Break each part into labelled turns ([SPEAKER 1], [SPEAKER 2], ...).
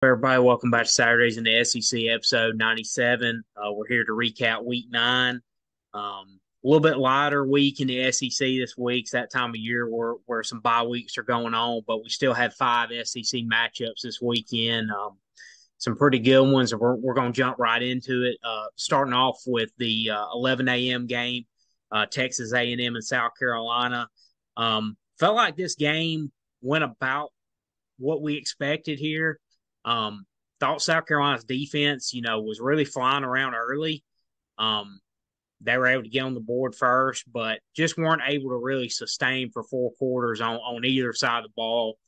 [SPEAKER 1] Everybody, welcome back to Saturdays in the SEC episode 97. We're here to recap week nine. A little bit lighter week in the SEC this week. It's that time of year where some bye weeks are going on, but we still have five SEC matchups this weekend. Some pretty good ones. We're going to jump right into it. Starting off with the 11 a.m. game, Texas A&M and South Carolina. Felt like this game went about what we expected here. Um, Thought South Carolina's defense, was really flying around early. Um, they were able to get on the board first, but just weren't able to really sustain for four quarters on either side of the ball.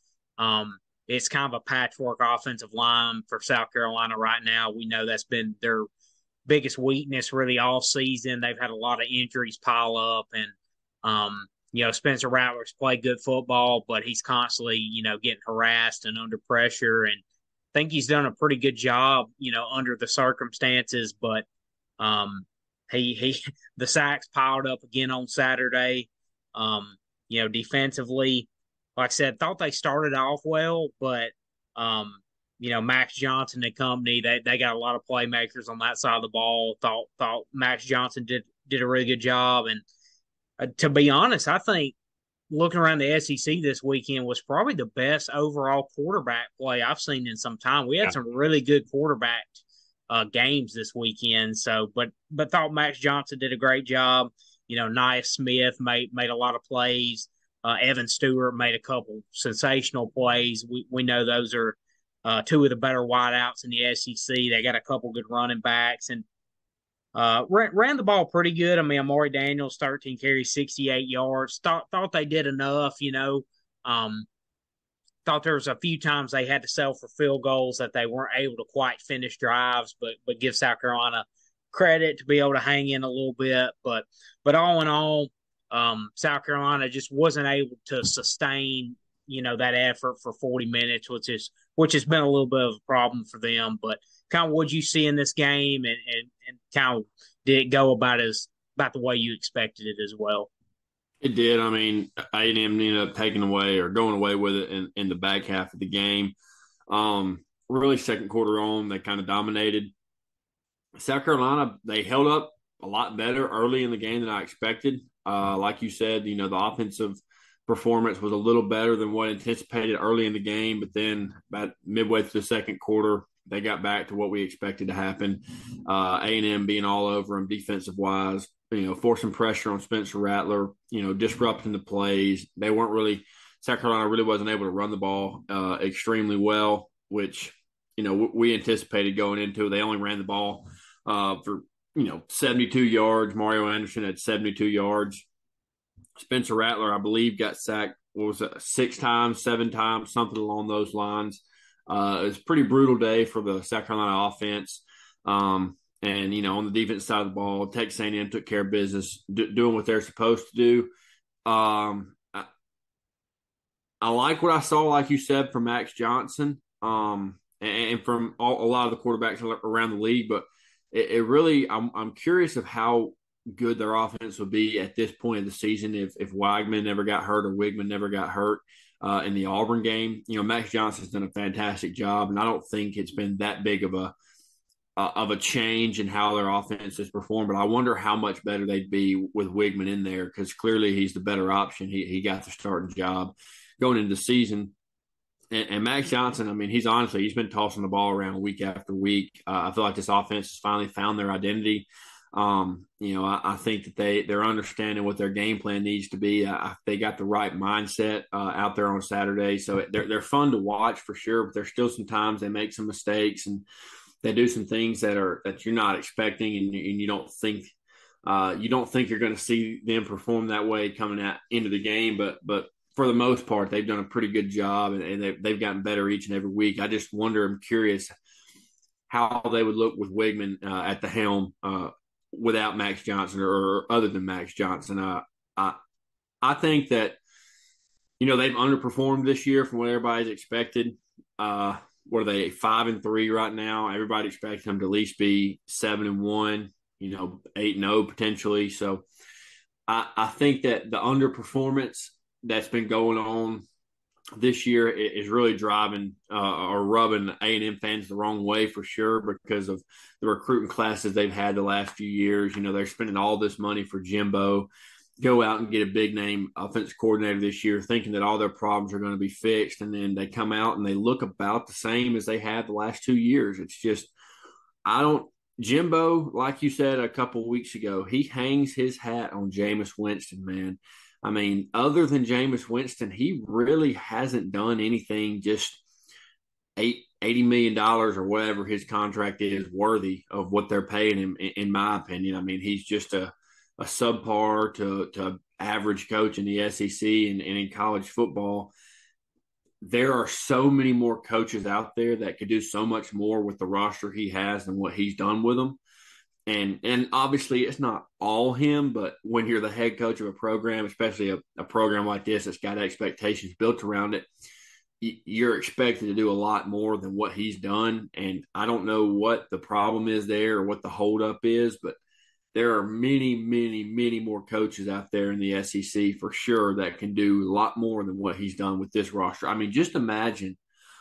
[SPEAKER 1] It's kind of a patchwork offensive line for South Carolina right now. We know that's been their biggest weakness really all season. They've had a lot of injuries pile up, and Spencer Rattler's played good football, but he's constantly getting harassed and under pressure. And I think he's done a pretty good job, under the circumstances. But he the sacks piled up again on Saturday. Defensively, like I said, thought they started off well, but Max Johnson and company, they got a lot of playmakers on that side of the ball. Thought Max Johnson did a really good job. And to be honest, I think looking around the SEC this weekend was probably the best overall quarterback play I've seen in some time. We had
[SPEAKER 2] Yeah,
[SPEAKER 1] some really good quarterback games this weekend. So, but thought Max Johnson did a great job. Nia Smith made a lot of plays. Evan Stewart made a couple sensational plays. We know those are two of the better wideouts in the SEC. They got a couple good running backs and ran the ball pretty good. I mean, Amari Daniels, 13 carries, 68 yards. Thought they did enough. Um, Thought there was a few times they had to settle for field goals that they weren't able to quite finish drives, but give South Carolina credit to be able to hang in a little bit. But all in all, South Carolina just wasn't able to sustain that effort for 40 minutes, which has been a little bit of a problem for them. But kind of what you see in this game, and kind of did it go about the way you expected it as well?
[SPEAKER 2] it did. I mean, A&M ended up taking away or going away with it in the back half of the game. Really, second quarter on, they kind of dominated. South Carolina, they held up a lot better early in the game than I expected. Like you said, the offensive performance was a little better than what anticipated early in the game, but then about midway through the second quarter, they got back to what we expected to happen. A&M being all over them defensive wise, forcing pressure on Spencer Rattler, disrupting the plays. They weren't really South Carolina really wasn't able to run the ball extremely well, which we anticipated going into it. They only ran the ball for 72 yards. Mario Anderson had 72 yards. Spencer Rattler, I believe, got sacked. What was it, 6 times, 7 times, something along those lines. It was a pretty brutal day for the South Carolina offense. And on the defense side of the ball, Texas A&M took care of business, doing what they're supposed to do. I like what I saw, like you said, from Max Johnson, and from a lot of the quarterbacks around the league. But it really, I'm curious of how good their offense would be at this point of the season if Weigman never got hurt or Wigman never got hurt in the Auburn game. Max Johnson's done a fantastic job, and I don't think it's been that big of a change in how their offense has performed. But I wonder how much better they'd be with Wigman in there, because clearly he's the better option. He got the starting job going into the season. And Max Johnson, I mean, he's been tossing the ball around week after week. I feel like this offense has finally found their identity. I think that they're understanding what their game plan needs to be. They got the right mindset out there on Saturday, so they're fun to watch for sure. But there's still some times they make some mistakes and they do some things that you're not expecting, and you don't think you're going to see them perform that way coming out into the game. But for the most part, they've done a pretty good job, and they've gotten better each and every week. I just wonder, I'm curious how they would look with Wigman at the helm without Max Johnson or other than Max Johnson. I think that they've underperformed this year from what everybody's expected. What are they, 5-3 right now? Everybody expects them to at least be 7-1, 8-0 potentially. So I think that the underperformance that's been going on this year is really driving or rubbing A&M fans the wrong way for sure because of the recruiting classes they've had the last few years. You know, they're spending all this money for Jimbo, go out and get a big name offensive coordinator this year, thinking that all their problems are going to be fixed, and then they come out and they look about the same as they had the last 2 years. It's just I don't. Jimbo, like you said a couple of weeks ago, he hangs his hat on Jameis Winston, man. I mean, other than Jameis Winston, he really hasn't done anything just $80 million or whatever his contract is worthy of what they're paying him, in my opinion. I mean, he's just a subpar to average coach in the SEC and in college football. There are so many more coaches out there that could do so much more with the roster he has than what he's done with them. And obviously it's not all him, but when you're the head coach of a program, especially a program like this that's got expectations built around it, you're expected to do a lot more than what he's done. And I don't know what the problem is there or what the holdup is, but there are many, many, many more coaches out there in the SEC for sure that can do a lot more than what he's done with this roster. I mean, just imagine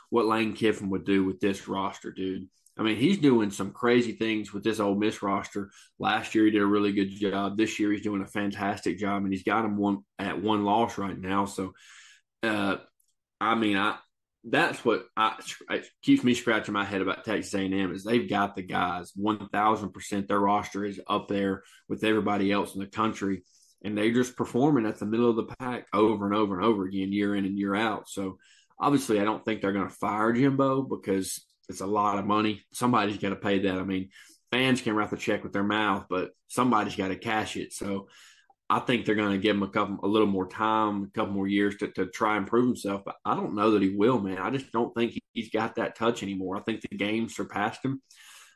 [SPEAKER 2] what Lane Kiffin would do with this roster, dude. I mean, he's doing some crazy things with this Ole Miss roster. Last year, he did a really good job. This year, he's doing a fantastic job, and he's got him one loss right now. So, I mean, that's what it keeps me scratching my head about Texas A&M is they've got the guys 1,000%. Their roster is up there with everybody else in the country, and they're just performing at the middle of the pack over and over and over again, year in and year out. So, obviously, I don't think they're going to fire Jimbo because it's a lot of money. Somebody's got to pay that. I mean, fans can write the check with their mouth, but somebody's got to cash it. So I think they're going to give him a little more time, a couple more years to try and prove himself. But I don't know that he will, man. I just don't think he's got that touch anymore. I think the game surpassed him.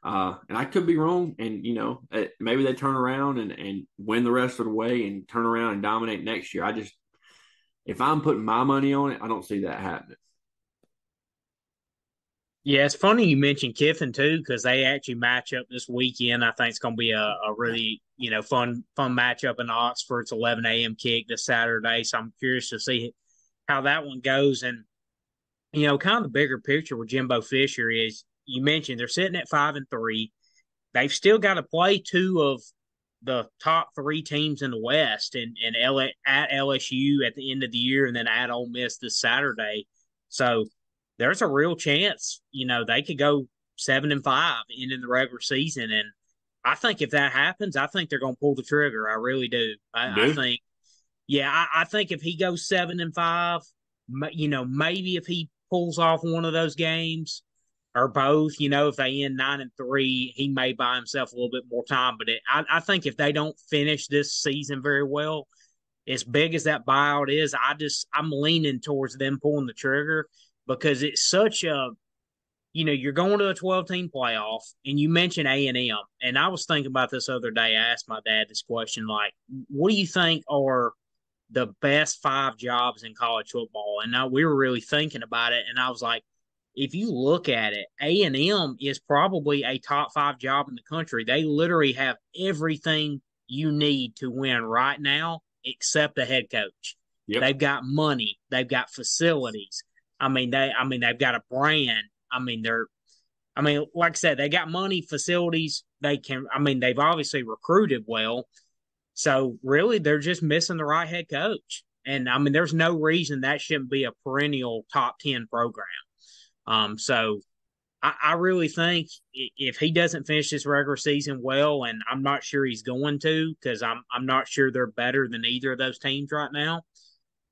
[SPEAKER 2] And I could be wrong. And, maybe they turn around and win the rest of the way and turn around and dominate next year. If I'm putting my money on it, I don't see that happening.
[SPEAKER 1] Yeah, it's funny you mentioned Kiffin too, because they actually match up this weekend. I think it's going to be a really fun matchup in Oxford. It's 11 a.m. kick this Saturday, so I'm curious to see how that one goes. And kind of the bigger picture with Jimbo Fisher is you mentioned they're sitting at 5-3. They've still got to play two of the top three teams in the West, and at LSU at the end of the year, and then at Ole Miss this Saturday. So there's a real chance, they could go 7-5 in the regular season. And I think if that happens, I think they're going to pull the trigger. I really do. I think, I think if he goes 7-5, maybe if he pulls off one of those games or both, if they end 9-3, he may buy himself a little bit more time. But I think if they don't finish this season very well, as big as that buyout is, I'm leaning towards them pulling the trigger. Because it's such you're going to a 12-team playoff, and you mentioned A&M. And I was thinking about this other day. I asked my dad this question, like, what do you think are the best 5 jobs in college football? And we were really thinking about it, and I was like, if you look at it, A&M is probably a top 5 job in the country. They literally have everything you need to win right now except a head coach. Yep. They've got money. They've got facilities. They've got a brand. Like I said, they got money, facilities. They've obviously recruited well. So really, they're just missing the right head coach. And there's no reason that shouldn't be a perennial top 10 program. So I really think if he doesn't finish this regular season well, and I'm not sure he's going to, because I'm not sure they're better than either of those teams right now.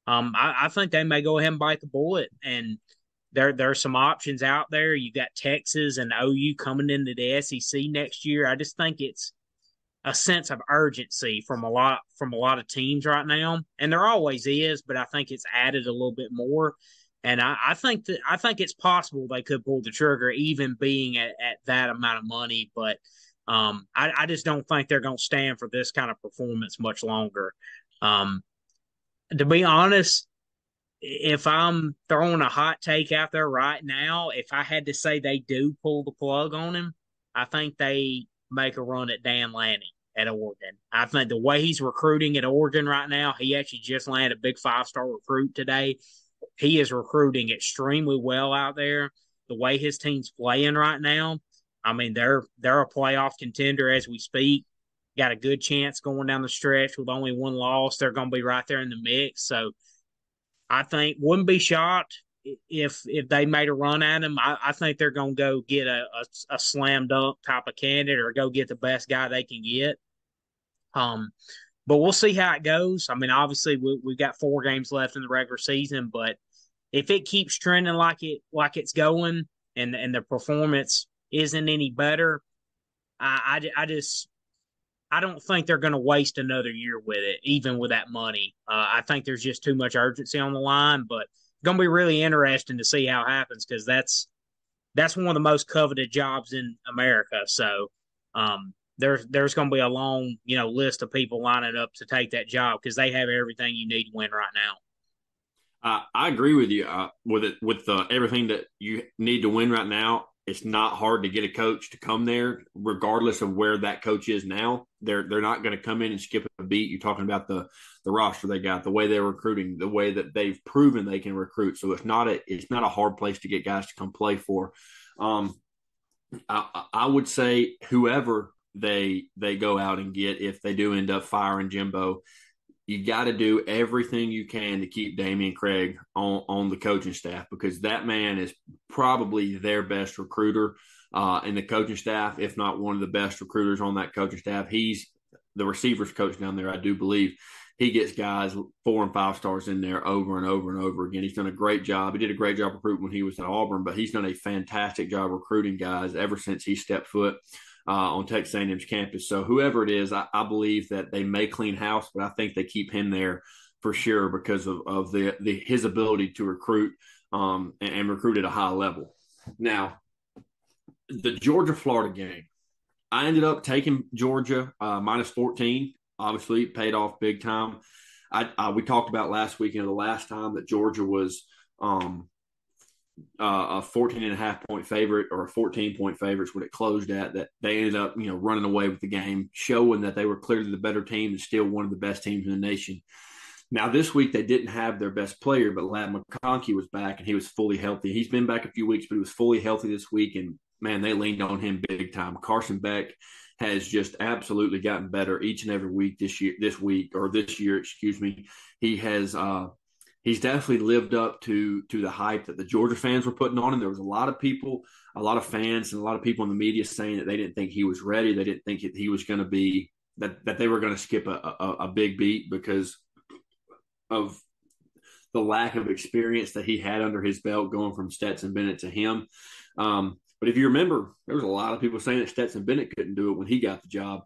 [SPEAKER 1] I think they may go ahead and bite the bullet, and there's some options out there. You got Texas and OU coming into the SEC next year. I just think it's a sense of urgency from a lot of teams right now, and there always is, but I think it's added a little bit more. And I think it's possible they could pull the trigger, even being at that amount of money. But I just don't think they're going to stand for this kind of performance much longer. To be honest, if I'm throwing a hot take out there right now, if I had to say they do pull the plug on him, I think they make a run at Dan Lanning at Oregon. I think the way he's recruiting at Oregon right now, he actually just landed a big 5-star recruit today. he is recruiting extremely well out there. The way his team's playing right now, I mean, they're a playoff contender as we speak. Got a good chance going down the stretch with only one loss. They're going to be right there in the mix. So I think wouldn't be shocked if they made a run at him. I think they're going to go get a slam dunk type of candidate or go get the best guy they can get. Um, but we'll see how it goes. I mean, obviously we've got 4 games left in the regular season, but if it keeps trending like it's going and the performance isn't any better, I just I don't think they're going to waste another year with it, even with that money. I think there's just too much urgency on the line, but it's going to be really interesting to see how it happens because that's one of the most coveted jobs in America. So there's going to be a long list of people lining up to take that job because they have everything you need to win right now.
[SPEAKER 2] I agree with you with everything that you need to win right now. It's not hard to get a coach to come there, regardless of where that coach is now. They're not going to come in and skip a beat. You're talking about the roster they got, the way they're recruiting, the way that they've proven they can recruit. So it's not a hard place to get guys to come play for. I would say whoever they go out and get, if they do end up firing Jimbo, you got to do everything you can to keep Damian Craig on the coaching staff because that man is probably their best recruiter in the coaching staff, if not one of the best recruiters on that coaching staff. He's the receivers coach down there, I do believe. He gets guys 4 and 5 stars in there over and over and over again. He's done a great job. He did a great job recruiting when he was at Auburn, but he's done a fantastic job recruiting guys ever since he stepped foot on Texas A&M's campus. So whoever it is, I believe that they may clean house, but I think they keep him there for sure because of his ability to recruit and recruit at a high level. Now, the Georgia-Florida game, I ended up taking Georgia minus 14. Obviously, it paid off big time. We talked about last week, the last time that Georgia was a 14.5-point favorite or a 14-point favorite is what it closed at, that they ended up, running away with the game, showing that they were clearly the better team and still one of the best teams in the nation. Now, this week, they didn't have their best player, but Ladd McConkey was back and he was fully healthy. He's been back a few weeks, but he was fully healthy this week. And man, they leaned on him big time. Carson Beck has just absolutely gotten better each and every week this year, excuse me. He has, he's definitely lived up to the hype that the Georgia fans were putting on him. There was a lot of people, a lot of fans, and a lot of people in the media saying that they didn't think he was ready. They didn't think he was going to be that they were going to skip a big beat because of the lack of experience that he had under his belt going from Stetson Bennett to him. But if you remember, there was a lot of people saying that Stetson Bennett couldn't do it when he got the job.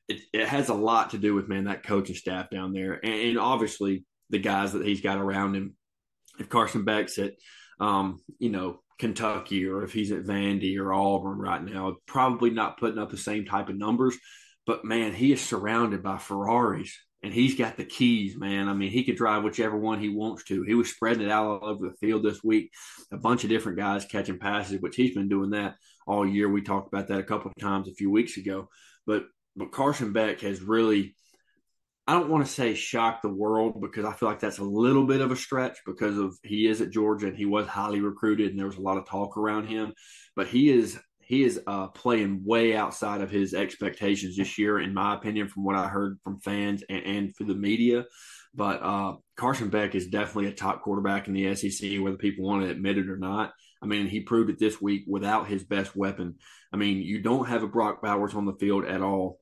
[SPEAKER 2] It has a lot to do with, that coaching staff down there. And obviously the guys that he's got around him. If Carson Beck's at, Kentucky, or if he's at Vandy or Auburn right now, probably not putting up the same type of numbers. But, man, he is surrounded by Ferraris. And he's got the keys, man. I mean, he could drive whichever one he wants to. He was spreading it out all over the field this week. A bunch of different guys catching passes, which he's been doing that all year. We talked about that a couple of times a few weeks ago. But Carson Beck has really, I don't want to say shocked the world because I feel like that's a little bit of a stretch because of he is at Georgia and he was highly recruited and there was a lot of talk around him. But he is playing way outside of his expectations this year, in my opinion, from what I heard from fans and for the media. But Carson Beck is definitely a top quarterback in the SEC, whether people want to admit it or not. I mean, he proved it this week without his best weapon. I mean, you don't have a Brock Bowers on the field at all,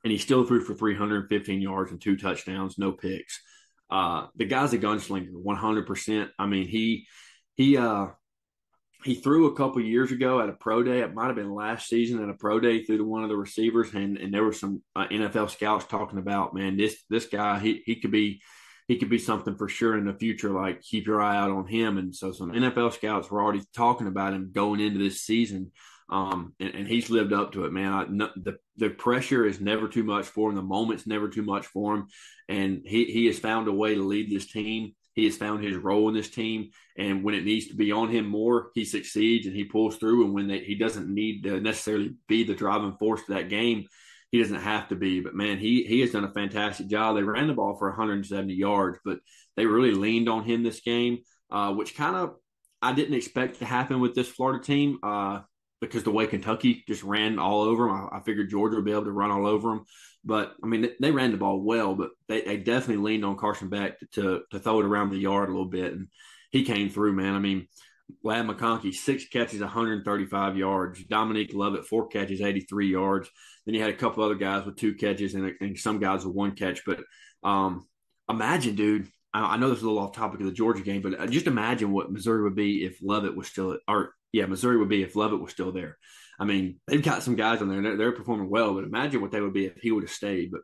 [SPEAKER 2] and he still threw for 315 yards and 2 touchdowns, no picks. The guy's a gunslinger, 100%. I mean, he threw a couple years ago at a pro day. It might have been last season at a pro day, through to one of the receivers, and there were some NFL scouts talking about, man, this guy he could be something for sure in the future. Like, keep your eye out on him. And so some NFL scouts were already talking about him going into this season, and he's lived up to it, man. The pressure is never too much for him. The moment's never too much for him, and he has found a way to lead this team. He has found his role in this team, and when it needs to be on him more, he succeeds and he pulls through. And when he doesn't need to necessarily be the driving force to that game, he doesn't have to be. But, man, he has done a fantastic job. They ran the ball for 170 yards, but they really leaned on him this game. which kind of I didn't expect to happen with this Florida team because the way Kentucky just ran all over them. I figured Georgia would be able to run all over them. But, I mean, they ran the ball well, but they definitely leaned on Carson Beck to throw it around the yard a little bit. And he came through, man. I mean, Lad McConkey, 6 catches, 135 yards. Dominique Lovett, 4 catches, 83 yards. Then you had a couple other guys with 2 catches and some guys with 1 catch. But imagine, dude, I know this is a little off topic of the Georgia game, but just imagine what Missouri would be if Lovett was still – or, yeah, Missouri would be if Lovett was still there. I mean, they've got some guys on there, and they're performing well, but imagine what they would be if he would have stayed. But,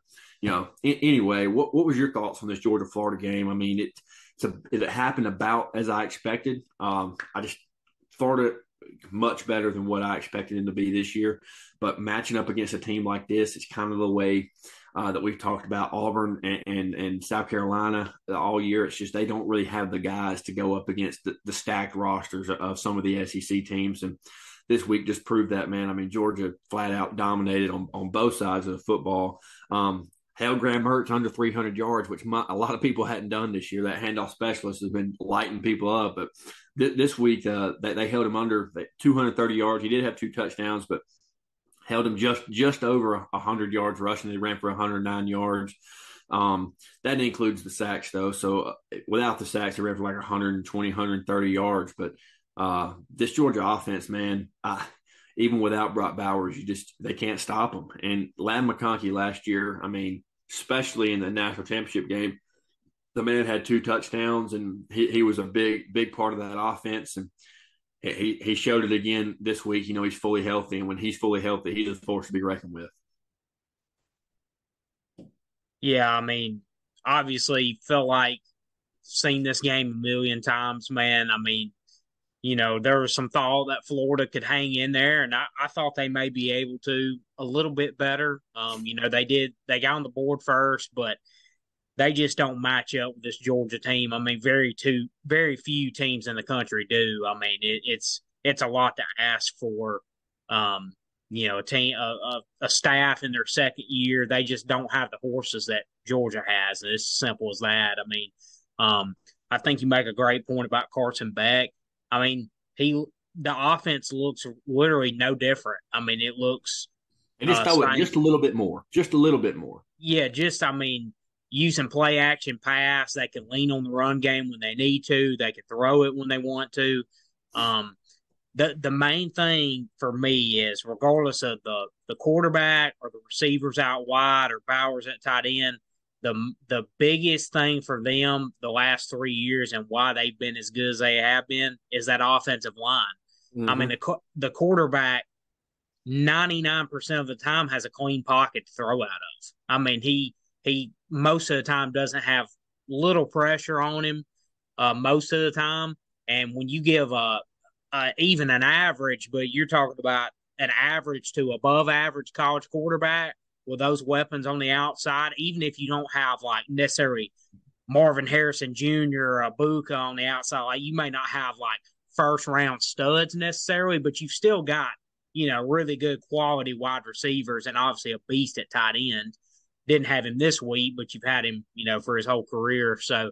[SPEAKER 2] anyway, what was your thoughts on this Georgia-Florida game? I mean, it happened about as I expected. I just Florida much better than what I expected him to be this year. But matching up against a team like this, it's kind of the way that we've talked about Auburn and South Carolina all year. It's just they don't really have the guys to go up against the stacked rosters of some of the SEC teams. And this week just proved that, man. I mean, Georgia flat out dominated on both sides of the football. Held Graham Mertz under 300 yards, which a lot of people hadn't done this year. That handoff specialist has been lighting people up. But this week, they held him under 230 yards. He did have 2 touchdowns, but held him just over 100 yards rushing. They ran for 109 yards. That includes the sacks, though. So without the sacks, they ran for like 120, 130 yards. But this Georgia offense, man, even without Brock Bowers, they can't stop them. And Lad McConkey last year, I mean, especially in the national championship game, the man had 2 touchdowns, and he was a big part of that offense. And he showed it again this week. He's fully healthy, and when he's fully healthy, he's a force to be reckoned with.
[SPEAKER 1] Yeah, I mean, obviously felt like seen this game a million times, man. I mean, there was some thought that Florida could hang in there, and I thought they may be able to a little bit better. They got on the board first, but they just don't match up with this Georgia team. I mean, very few teams in the country do. I mean, it's a lot to ask for. A team, a staff in their second year, they just don't have the horses that Georgia has. And it's as simple as that. I mean, I think you make a great point about Carson Beck. I mean, the offense looks literally no different. I mean, it looks
[SPEAKER 2] and just throw it just a little bit more.
[SPEAKER 1] Yeah, I mean, using play action pass, they can lean on the run game when they need to. They can throw it when they want to. The main thing for me is, regardless of the quarterback or the receivers out wide or Bowers at tight end, the biggest thing for them the last 3 years and why they've been as good as they have been is that offensive line. Mm-hmm. I mean, the quarterback 99% of the time has a clean pocket to throw out of. I mean, he most of the time doesn't have little pressure on him most of the time. And when you give even an average, but you're talking about an average to above average college quarterback with those weapons on the outside, even if you don't have like necessarily Marvin Harrison Jr. or Buka on the outside, like you may not have like first round studs necessarily, but you've still got, really good quality wide receivers and obviously a beast at tight end. Didn't have him this week, but you've had him, for his whole career. So,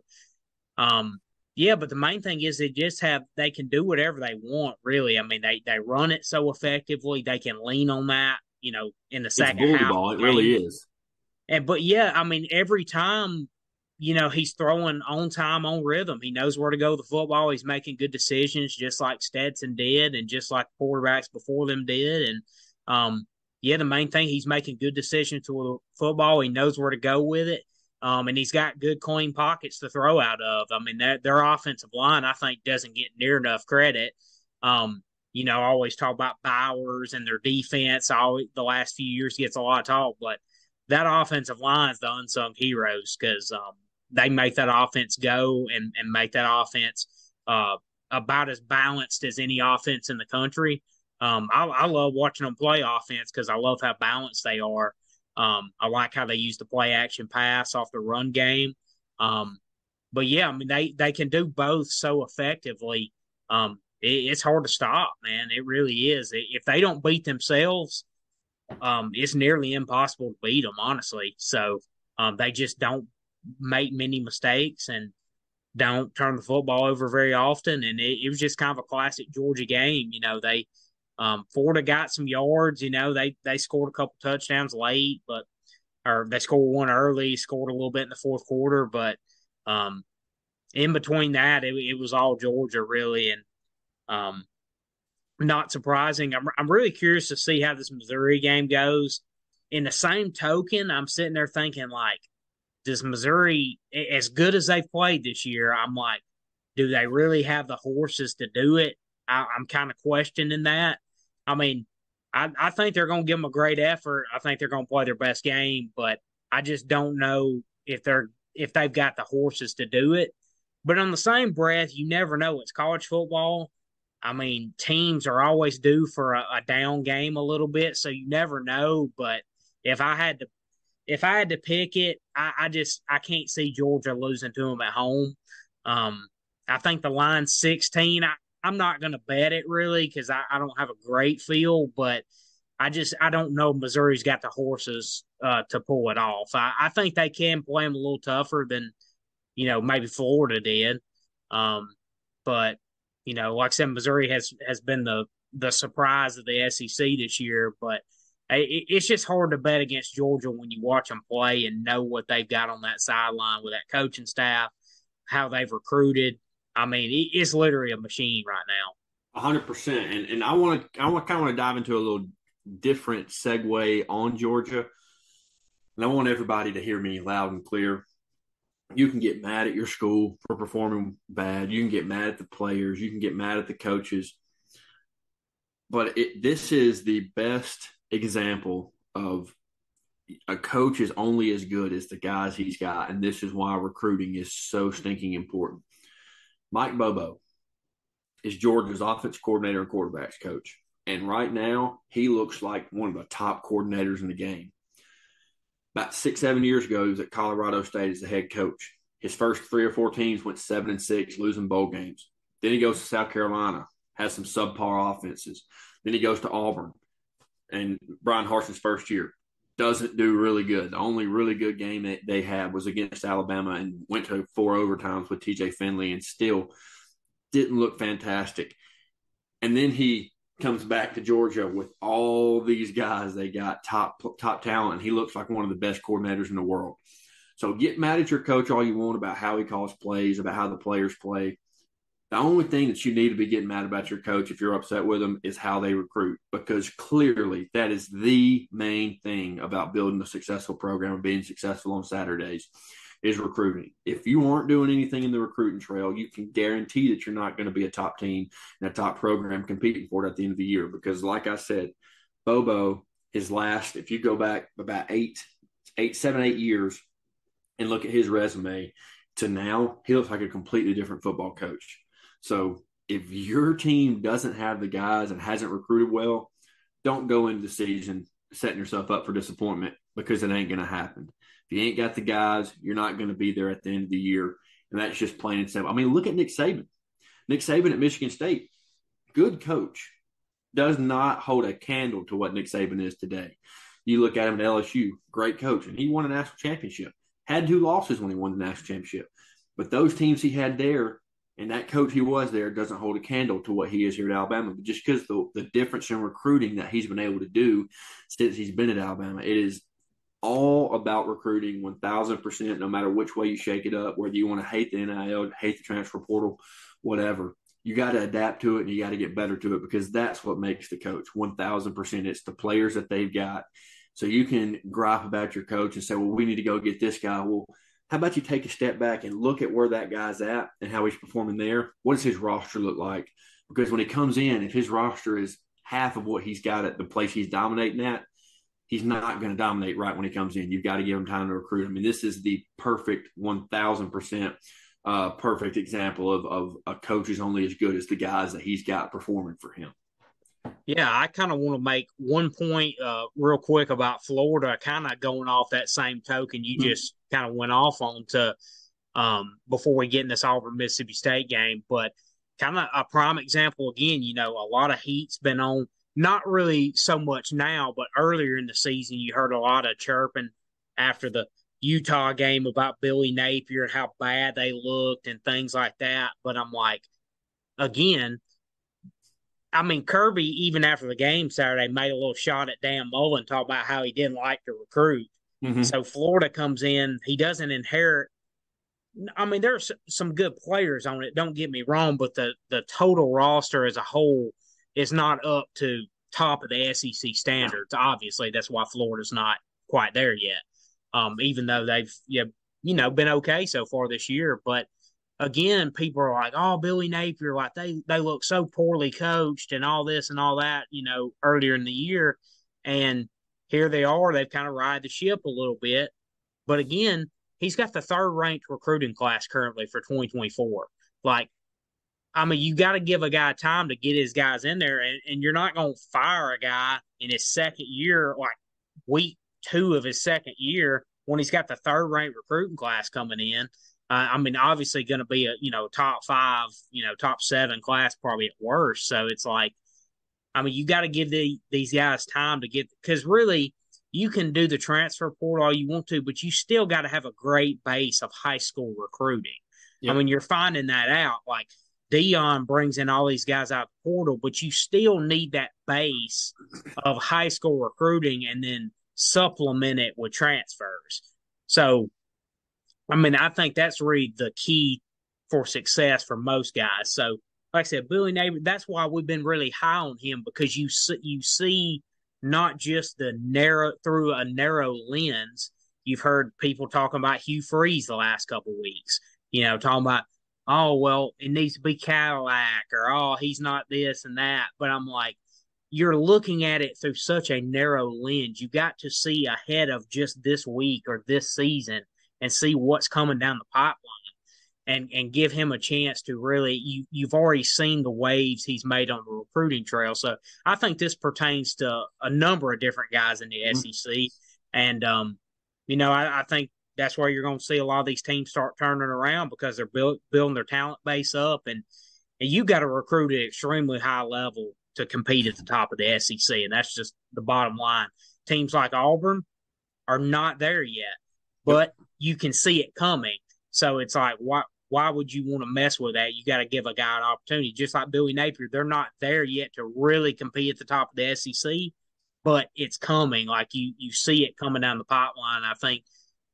[SPEAKER 1] yeah, but the main thing is they can do whatever they want, really. I mean, they run it so effectively. They can lean on that, in the second half.
[SPEAKER 2] Ball. It really is.
[SPEAKER 1] But yeah, I mean, every time, he's throwing on time, on rhythm. He knows where to go with the football. He's making good decisions, just like Stetson did, and just like quarterbacks before them did. And yeah, the main thing, he's making good decisions with the football. He knows where to go with it. And he's got good, clean pockets to throw out of. I mean, their offensive line, I think, doesn't get near enough credit. I always talk about Bowers and their defense. The last few years gets a lot of talk, but that offensive line is the unsung heroes because they make that offense go and make that offense about as balanced as any offense in the country. I love watching them play offense because I love how balanced they are. I like how they use the play action pass off the run game. But yeah, I mean, they can do both so effectively. It's hard to stop, man. It really is. If they don't beat themselves, it's nearly impossible to beat them, honestly. So they just don't make many mistakes. And don't turn the football over very often, and it was just kind of a classic Georgia game. They Florida got some yards. They scored a couple touchdowns late, but or they scored one early, scored a little bit in the fourth quarter, but um, in between that, it was all Georgia really, and um, not surprising. I'm really curious to see how this Missouri game goes. In the same token, I'm sitting there thinking like, does Missouri, as good as they've played this year, I'm like, do they really have the horses to do it? I'm kind of questioning that. I mean, I think they're going to give them a great effort. I think they're going to play their best game, but I just don't know if they've got the horses to do it. But on the same breath, you never know. It's college football. I mean, teams are always due for a down game a little bit, so you never know. But if I had to pick it, I can't see Georgia losing to them at home. I think the line's 16. I'm not going to bet it really because I don't have a great feel, but I don't know Missouri's got the horses to pull it off. I think they can play them a little tougher than maybe Florida did. Um, but like I said, Missouri has been the surprise of the SEC this year, but it's just hard to bet against Georgia when you watch them play and know what they've got on that sideline with that coaching staff, how they've recruited. I mean, it's literally a machine right now.
[SPEAKER 2] 100%. And I kind of want to dive into a little different segue on Georgia. And I want everybody to hear me loud and clear. You can get mad at your school for performing bad. You can get mad at the players. You can get mad at the coaches. But this is the best example of a coach is only as good as the guys he's got. And this is why recruiting is so stinking important. Mike Bobo is Georgia's offense coordinator and quarterbacks coach. And right now, he looks like one of the top coordinators in the game. About 6-7 years ago, he was at Colorado State as the head coach. His first 3 or 4 teams went 7-6, losing bowl games. Then he goes to South Carolina, has some subpar offenses. Then he goes to Auburn, and Brian Harsin's first year doesn't do really good. The only really good game that they had was against Alabama and went to 4 overtimes with TJ Finley and still didn't look fantastic. And then he comes back to Georgia with all these guys. They got top talent. He looks like one of the best coordinators in the world. So get mad at your coach all you want about how he calls plays, about how the players play. The only thing that you need to be getting mad about your coach if you're upset with them is how they recruit, because clearly that is the main thing about building a successful program and being successful on Saturdays is recruiting. If you aren't doing anything in the recruiting trail, you can guarantee that you're not going to be a top team and a top program competing for it at the end of the year. Because like I said, Bobo, his last, if you go back about 7, 8 years and look at his resume to now, he looks like a completely different football coach. So if your team doesn't have the guys and hasn't recruited well, don't go into the season setting yourself up for disappointment, because it ain't going to happen. If you ain't got the guys, you're not going to be there at the end of the year. And that's just plain and simple. I mean, look at Nick Saban. Nick Saban at Michigan State, good coach, does not hold a candle to what Nick Saban is today. You look at him at LSU, great coach, and he won a national championship. Had 2 losses when he won the national championship. But those teams he had there, and that coach he was there, doesn't hold a candle to what he is here at Alabama. But just because the difference in recruiting that he's been able to do since he's been at Alabama, it is all about recruiting 1,000%, no matter which way you shake it up, whether you want to hate the NIL, hate the transfer portal, whatever. You got to adapt to it and you got to get better to it, because that's what makes the coach 1,000%. It's the players that they've got. So you can gripe about your coach and say, well, we need to go get this guy. Well, how about you take a step back and look at where that guy's at and how he's performing there? What does his roster look like? Because when he comes in, if his roster is half of what he's got at the place he's dominating at, he's not going to dominate right when he comes in. You've got to give him time to recruit. I mean, this is the perfect 1,000% perfect example of a coach is only as good as the guys that he's got performing for him.
[SPEAKER 1] Yeah, I kind of want to make one point real quick about Florida, kind of going off that same token you just kind of went off on to before we get in this Auburn Mississippi State game. But kind of a prime example again, a lot of heat's been on, not really so much now, but earlier in the season, you heard a lot of chirping after the Utah game about Billy Napier and how bad they looked and things like that. But I'm like, again, I mean, Kirby, even after the game Saturday, made a little shot at Dan Mullen, talking about how he didn't like to recruit.
[SPEAKER 2] Mm-hmm.
[SPEAKER 1] So Florida comes in, he doesn't inherit. I mean, there's some good players on it. Don't get me wrong, but the total roster as a whole is not up to top of the SEC standards. Obviously, that's why Florida's not quite there yet. Even though they've been okay so far this year, but again, people are like, "Oh, Billy Napier, like they look so poorly coached and all this and all that," earlier in the year, and here they are. They've kind of ride the ship a little bit, but again, he's got the third ranked recruiting class currently for 2024. Like, I mean, you got to give a guy time to get his guys in there, and you're not going to fire a guy in his second year, like week two of his second year, when he's got the third ranked recruiting class coming in. I mean, obviously going to be a top five, top seven class probably at worst. So it's like, I mean, you got to give these guys time to get, because really you can do the transfer portal all you want to, but you still got to have a great base of high school recruiting. I
[SPEAKER 2] Yep.
[SPEAKER 1] mean, you're finding that out. Like Dion brings in all these guys out the portal, but you still need that base of high school recruiting and then supplement it with transfers. So, I mean, I think that's really the key for success for most guys. So, like I said, Billy Napier, that's why we've been really high on him, because you see not just the narrow through a narrow lens. You've heard people talking about Hugh Freeze the last couple of weeks. Talking about, oh well, it needs to be Cadillac, or oh, he's not this and that. But I'm like, you're looking at it through such a narrow lens. You got to see ahead of just this week or this season and see what's coming down the pipeline, and give him a chance to really, you've already seen the waves he's made on the recruiting trail. So I think this pertains to a number of different guys in the
[SPEAKER 2] Mm-hmm.
[SPEAKER 1] SEC. And I think that's where you're going to see a lot of these teams start turning around, because they're building their talent base up, and you got to recruit at extremely high level to compete at the top of the SEC. And that's just the bottom line. Teams like Auburn are not there yet,
[SPEAKER 2] Yep.
[SPEAKER 1] but you can see it coming. So it's like, why would you want to mess with that? You got to give a guy an opportunity. Just like Billy Napier, they're not there yet to really compete at the top of the SEC, but it's coming. Like you see it coming down the pipeline. I think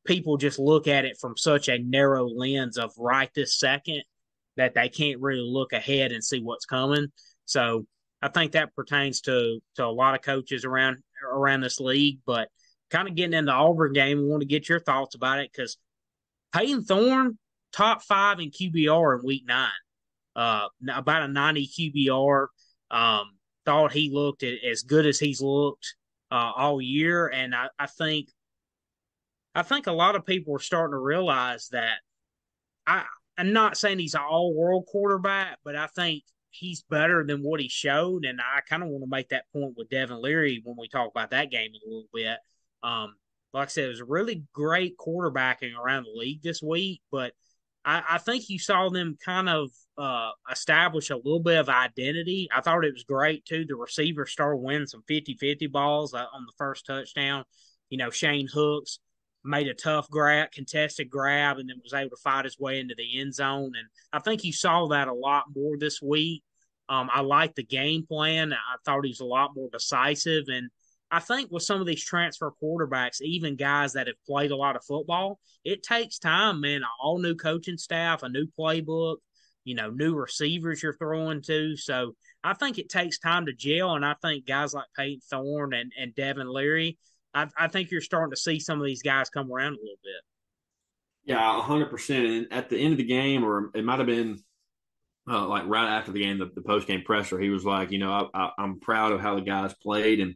[SPEAKER 1] people just look at it from such a narrow lens of right this second that they can't really look ahead and see what's coming. So I think that pertains to a lot of coaches around this league. But kind of getting into the Auburn game, we want to get your thoughts about it, because Peyton Thorne, top five in QBR in week 9, about a 90 QBR. Thought he looked as good as he's looked all year, and I think a lot of people are starting to realize that. I'm not saying he's an all world quarterback, but I think he's better than what he showed. And I kind of want to make that point with Devin Leary when we talk about that game in a little bit. Like I said, it was a really great quarterbacking around the league this week, but I think you saw them kind of establish a little bit of identity. I thought it was great, too. The receivers started winning some 50-50 balls on the first touchdown. Shane Hooks made a tough contested grab, and then was able to fight his way into the end zone. And I think you saw that a lot more this week. I liked the game plan. I thought he was a lot more decisive. And I think with some of these transfer quarterbacks, even guys that have played a lot of football, it takes time, man. All new coaching staff, a new playbook, new receivers you're throwing to. So I think it takes time to gel. And I think guys like Peyton Thorne and Devin Leary, I think you're starting to see some of these guys come around a little bit.
[SPEAKER 2] Yeah, 100%. And at the end of the game, or it might have been like right after the game, the post game presser, he was like, I'm proud of how the guys played, and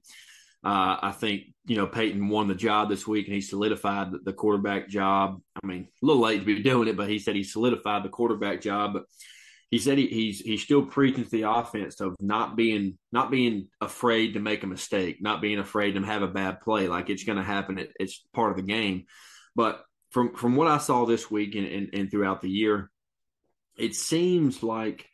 [SPEAKER 2] I think Peyton won the job this week, and he solidified the quarterback job. I mean, a little late to be doing it, but he said he solidified the quarterback job. But he said he's still preaching to the offense of not being afraid to make a mistake, not being afraid to have a bad play. Like, it's going to happen. It's part of the game. But from what I saw this week and throughout the year, it seems like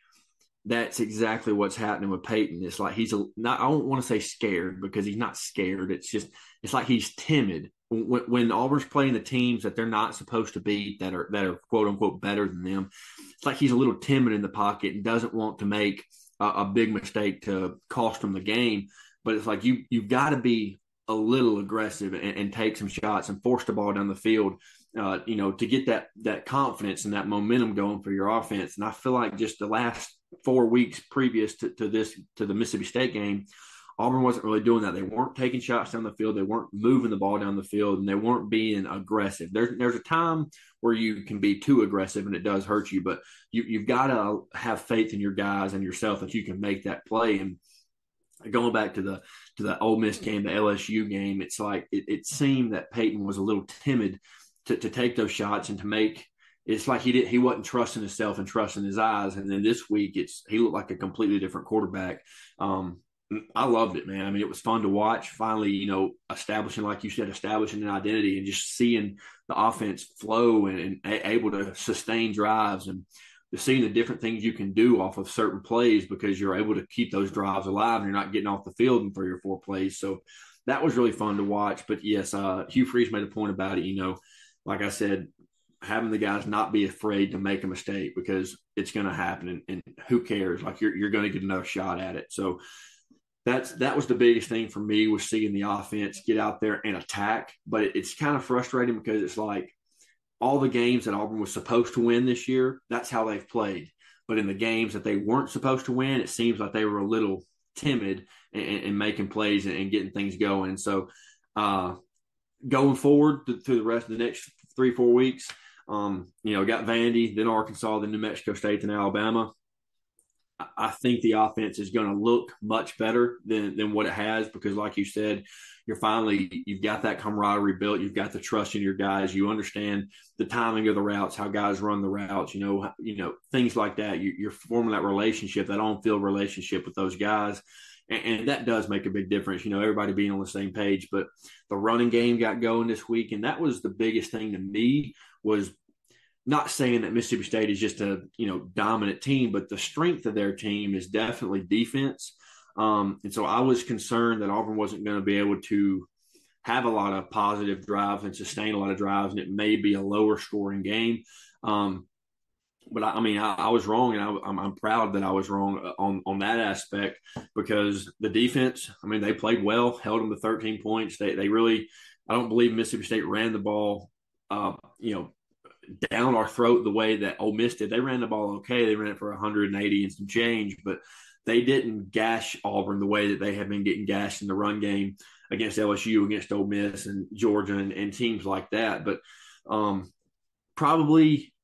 [SPEAKER 2] that's exactly what's happening with Peyton. It's like he's not, I don't want to say scared, because he's not scared. It's like he's timid. when Auburn's playing the teams that they're not supposed to beat, that are quote unquote better than them, it's like he's a little timid in the pocket and doesn't want to make a big mistake to cost them the game. But it's like you've got to be a little aggressive and take some shots and force the ball down the field, to get that confidence and that momentum going for your offense. And I feel like just the last 4 weeks previous to the Mississippi State game, Auburn wasn't really doing that. They weren't taking shots down the field. They weren't moving the ball down the field, and they weren't being aggressive. There's a time where you can be too aggressive, and it does hurt you. But you've got to have faith in your guys and yourself that you can make that play. And going back to the Ole Miss game, the LSU game, it's like it seemed that Peyton was a little timid to take those shots and to make. It's like he wasn't trusting himself and trusting his eyes. And then this week, he looked like a completely different quarterback. I loved it, man. I mean, it was fun to watch. Finally, establishing, like you said, establishing an identity and just seeing the offense flow and able to sustain drives and seeing the different things you can do off of certain plays because you're able to keep those drives alive and you're not getting off the field in 3 or 4 plays. So that was really fun to watch. But yes, Hugh Freeze made a point about it. Like I said, having the guys not be afraid to make a mistake because it's going to happen and who cares? Like you're going to get another shot at it. So that was the biggest thing for me was seeing the offense get out there and attack. But it's kind of frustrating because it's like all the games that Auburn was supposed to win this year, that's how they've played. But in the games that they weren't supposed to win, it seems like they were a little timid and making plays and getting things going. And so going forward through the rest of the next 3-4 weeks, got Vandy, then Arkansas, then New Mexico State, then Alabama. I think the offense is going to look much better than what it has because, like you said, you've got that camaraderie built. You've got the trust in your guys. You understand the timing of the routes, how guys run the routes. Things like that. You're forming that relationship, that on-field relationship with those guys, and that does make a big difference. Everybody being on the same page. But the running game got going this week, and that was the biggest thing to me. Was not saying that Mississippi State is just a dominant team, but the strength of their team is definitely defense. And so I was concerned that Auburn wasn't going to be able to have a lot of positive drives and sustain a lot of drives, and it may be a lower scoring game. But I was wrong, and I'm proud that I was wrong on that aspect because the defense, they played well, held them to 13 points. They really, I don't believe Mississippi State ran the ball, down our throat the way that Ole Miss did. They ran the ball okay. They ran it for 180 and some change, but they didn't gash Auburn the way that they have been getting gashed in the run game against LSU, against Ole Miss and Georgia and teams like that. But probably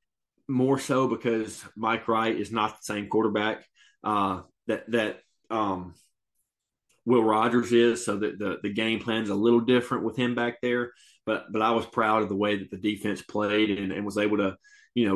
[SPEAKER 2] more so because Mike Wright is not the same quarterback that Will Rogers is, so that the game plan is a little different with him back there. But I was proud of the way that the defense played and was able to,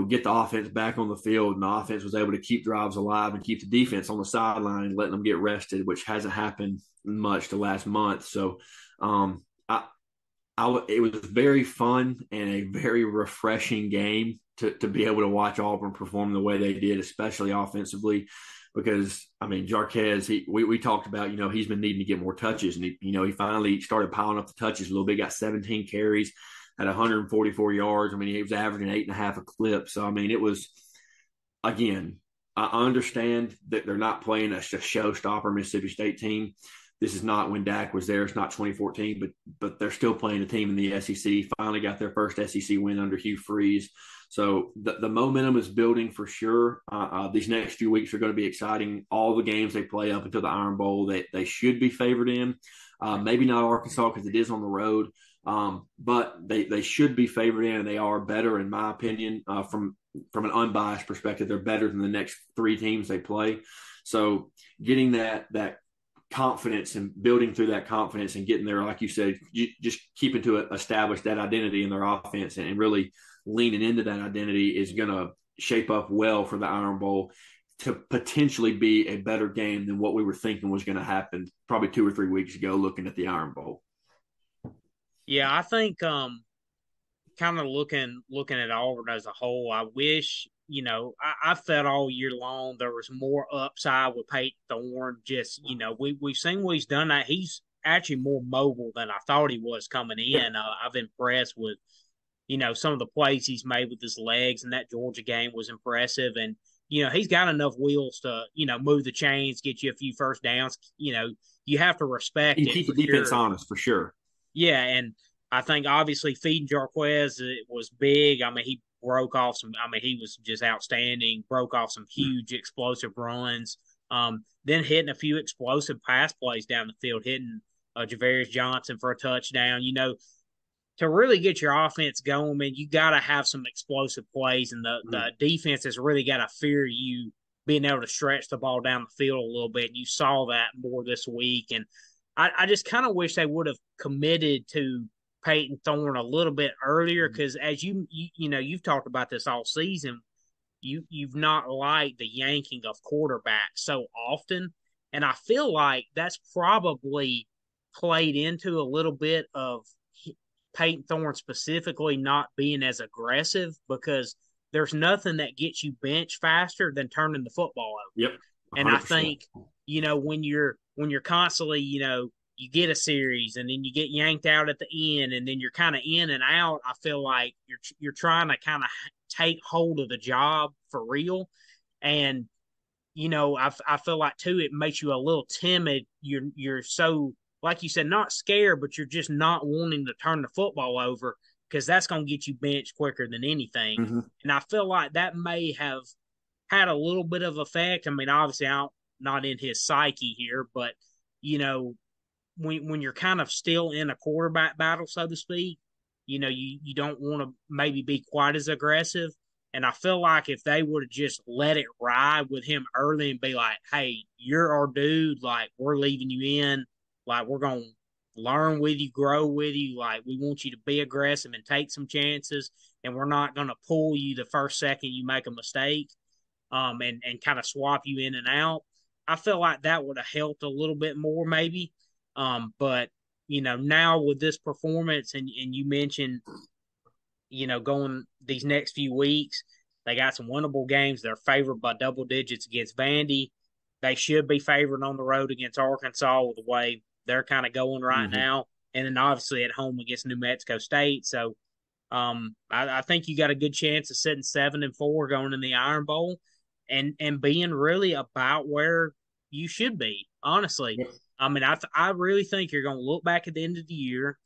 [SPEAKER 2] get the offense back on the field, and the offense was able to keep drives alive and keep the defense on the sideline and letting them get rested, which hasn't happened much the last month. So it was very fun and a very refreshing game to be able to watch Auburn perform the way they did, especially offensively. Because Jarquez, we talked about, he's been needing to get more touches, and he finally started piling up the touches a little bit. Got 17 carries, at 144 yards. He was averaging 8.5 a clip. So it was, again, I understand that they're not playing a showstopper Mississippi State team. This is not when Dak was there. It's not 2014, but they're still playing a team in the SEC. Finally got their first SEC win under Hugh Freeze. So the momentum is building for sure. These next few weeks are going to be exciting. All the games they play up until the Iron Bowl, they should be favored in. Maybe not Arkansas because it is on the road, but they should be favored in, and they are better, in my opinion, from an unbiased perspective. They're better than the next 3 teams they play. So getting that confidence and building through that confidence and getting there, like you said, just keeping to establish that identity in their offense and really leaning into that identity is going to shape up well for the Iron Bowl to potentially be a better game than what we were thinking was going to happen probably 2 or 3 weeks ago looking at the Iron Bowl.
[SPEAKER 1] Yeah, I think kind of looking at Auburn as a whole, I wish, I felt all year long there was more upside with Peyton Thorne. Just, we've seen what he's done. That actually more mobile than I thought he was coming
[SPEAKER 2] Yeah,
[SPEAKER 1] in. I've impressed with, some of the plays he's made with his legs, and that Georgia game was impressive. And, he's got enough wheels to, move the chains, get you a few first downs. You have to respect
[SPEAKER 2] and
[SPEAKER 1] it
[SPEAKER 2] keep the
[SPEAKER 1] for
[SPEAKER 2] defense
[SPEAKER 1] sure.
[SPEAKER 2] honest for sure.
[SPEAKER 1] Yeah, and I think obviously feeding Jarquez it was big. I mean, he broke off some. I mean, he was just outstanding. Broke off some huge explosive runs. Then hitting a few explosive pass plays down the field, hitting Javarius Johnson for a touchdown. To really get your offense going, man, you got to have some explosive plays, and the defense has really got to fear you being able to stretch the ball down the field a little bit. You saw that more this week, and I just kind of wish they would have committed to Peyton Thorne a little bit earlier because as you've talked about this all season, you've not liked the yanking of quarterbacks so often, and I feel like that's probably played into a little bit of Peyton Thorne specifically not being as aggressive because there's nothing that gets you bench faster than turning the football over.
[SPEAKER 2] Yep,
[SPEAKER 1] And I
[SPEAKER 2] 100%.
[SPEAKER 1] think, when you're constantly, you get a series and then you get yanked out at the end and then you're kind of in and out, I feel like you're trying to kind of take hold of the job for real. And I feel like too it makes you a little timid. You're so like you said, not scared, but you're just not wanting to turn the football over because that's going to get you benched quicker than anything.
[SPEAKER 2] Mm-hmm.
[SPEAKER 1] And I feel like that may have had a little bit of effect. I mean, obviously, I'm not in his psyche here, but you know, when you're kind of still in a quarterback battle, so to speak, you don't want to maybe be quite as aggressive. And I feel like if they would have just let it ride with him early and be like, "Hey, you're our dude. Like we're leaving you in. Like we're gonna learn with you, grow with you. Like we want you to be aggressive and take some chances, and we're not gonna pull you the first second you make a mistake." And kind of swap you in and out. I feel like that would have helped a little bit more, maybe. But now with this performance, and you mentioned, going these next few weeks, they got some winnable games. They're favored by double digits against Vandy. They should be favored on the road against Arkansas with the way they're kind of going right
[SPEAKER 2] Mm-hmm.
[SPEAKER 1] now, and then obviously at home against New Mexico State. So I think you got a good chance of sitting 7-4 going in the Iron Bowl, and being really about where you should be. Honestly,
[SPEAKER 2] Yep.
[SPEAKER 1] I mean, I really think you're going to look back at the end of the year.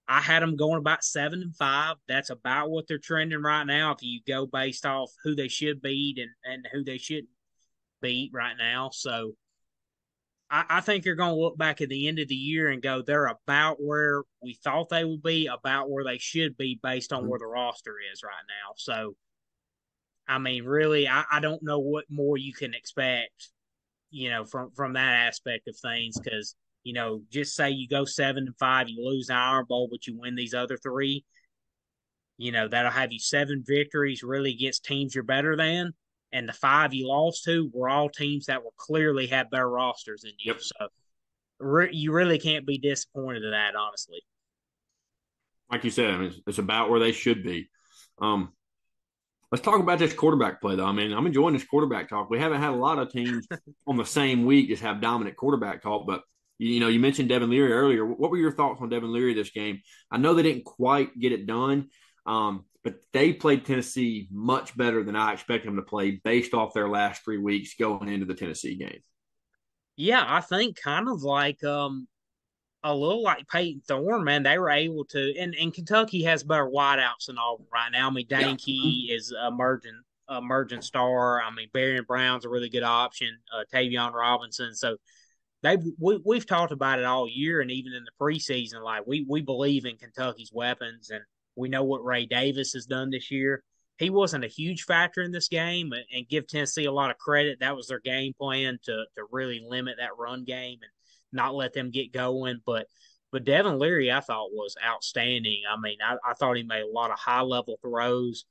[SPEAKER 1] I had them going about 7-5. That's about what they're trending right now. If you go based off who they should beat and who they shouldn't beat right now, so I think you're going to look back at the end of the year and go, they're about where we thought they would be, about where they should be based on where the roster is right now. So, I mean, really, I don't know what more you can expect, from that aspect of things. Because just say you go 7-5, you lose the Iron Bowl, but you win these other three. That'll have you 7 victories really against teams you're better than. And the 5 you lost to were all teams that were clearly had better rosters than you.
[SPEAKER 2] Yep.
[SPEAKER 1] So you really can't be disappointed in that, honestly.
[SPEAKER 2] Like you said, I mean, it's about where they should be. Um, let's talk about this quarterback play, though. I mean, I'm enjoying this quarterback talk. We haven't had a lot of teams on the same week just have dominant quarterback talk, but you mentioned Devin Leary earlier. What were your thoughts on Devin Leary this game? I know they didn't quite get it done, but they played Tennessee much better than I expected them to play based off their last 3 weeks going into the Tennessee game.
[SPEAKER 1] Yeah, I think kind of like a little like Peyton Thorne, man. They were able to, and Kentucky has better wideouts than Auburn right now. I mean,
[SPEAKER 2] Yeah.
[SPEAKER 1] Dankey is emerging star. I mean, Barry Brown's a really good option. Tavion Robinson. So we've talked about it all year, and even in the preseason, like we believe in Kentucky's weapons, and we know what Ray Davis has done this year. He wasn't a huge factor in this game, and give Tennessee a lot of credit. That was their game plan to really limit that run game and not let them get going. But Devin Leary, I thought was outstanding. I mean, I thought he made a lot of high level throws,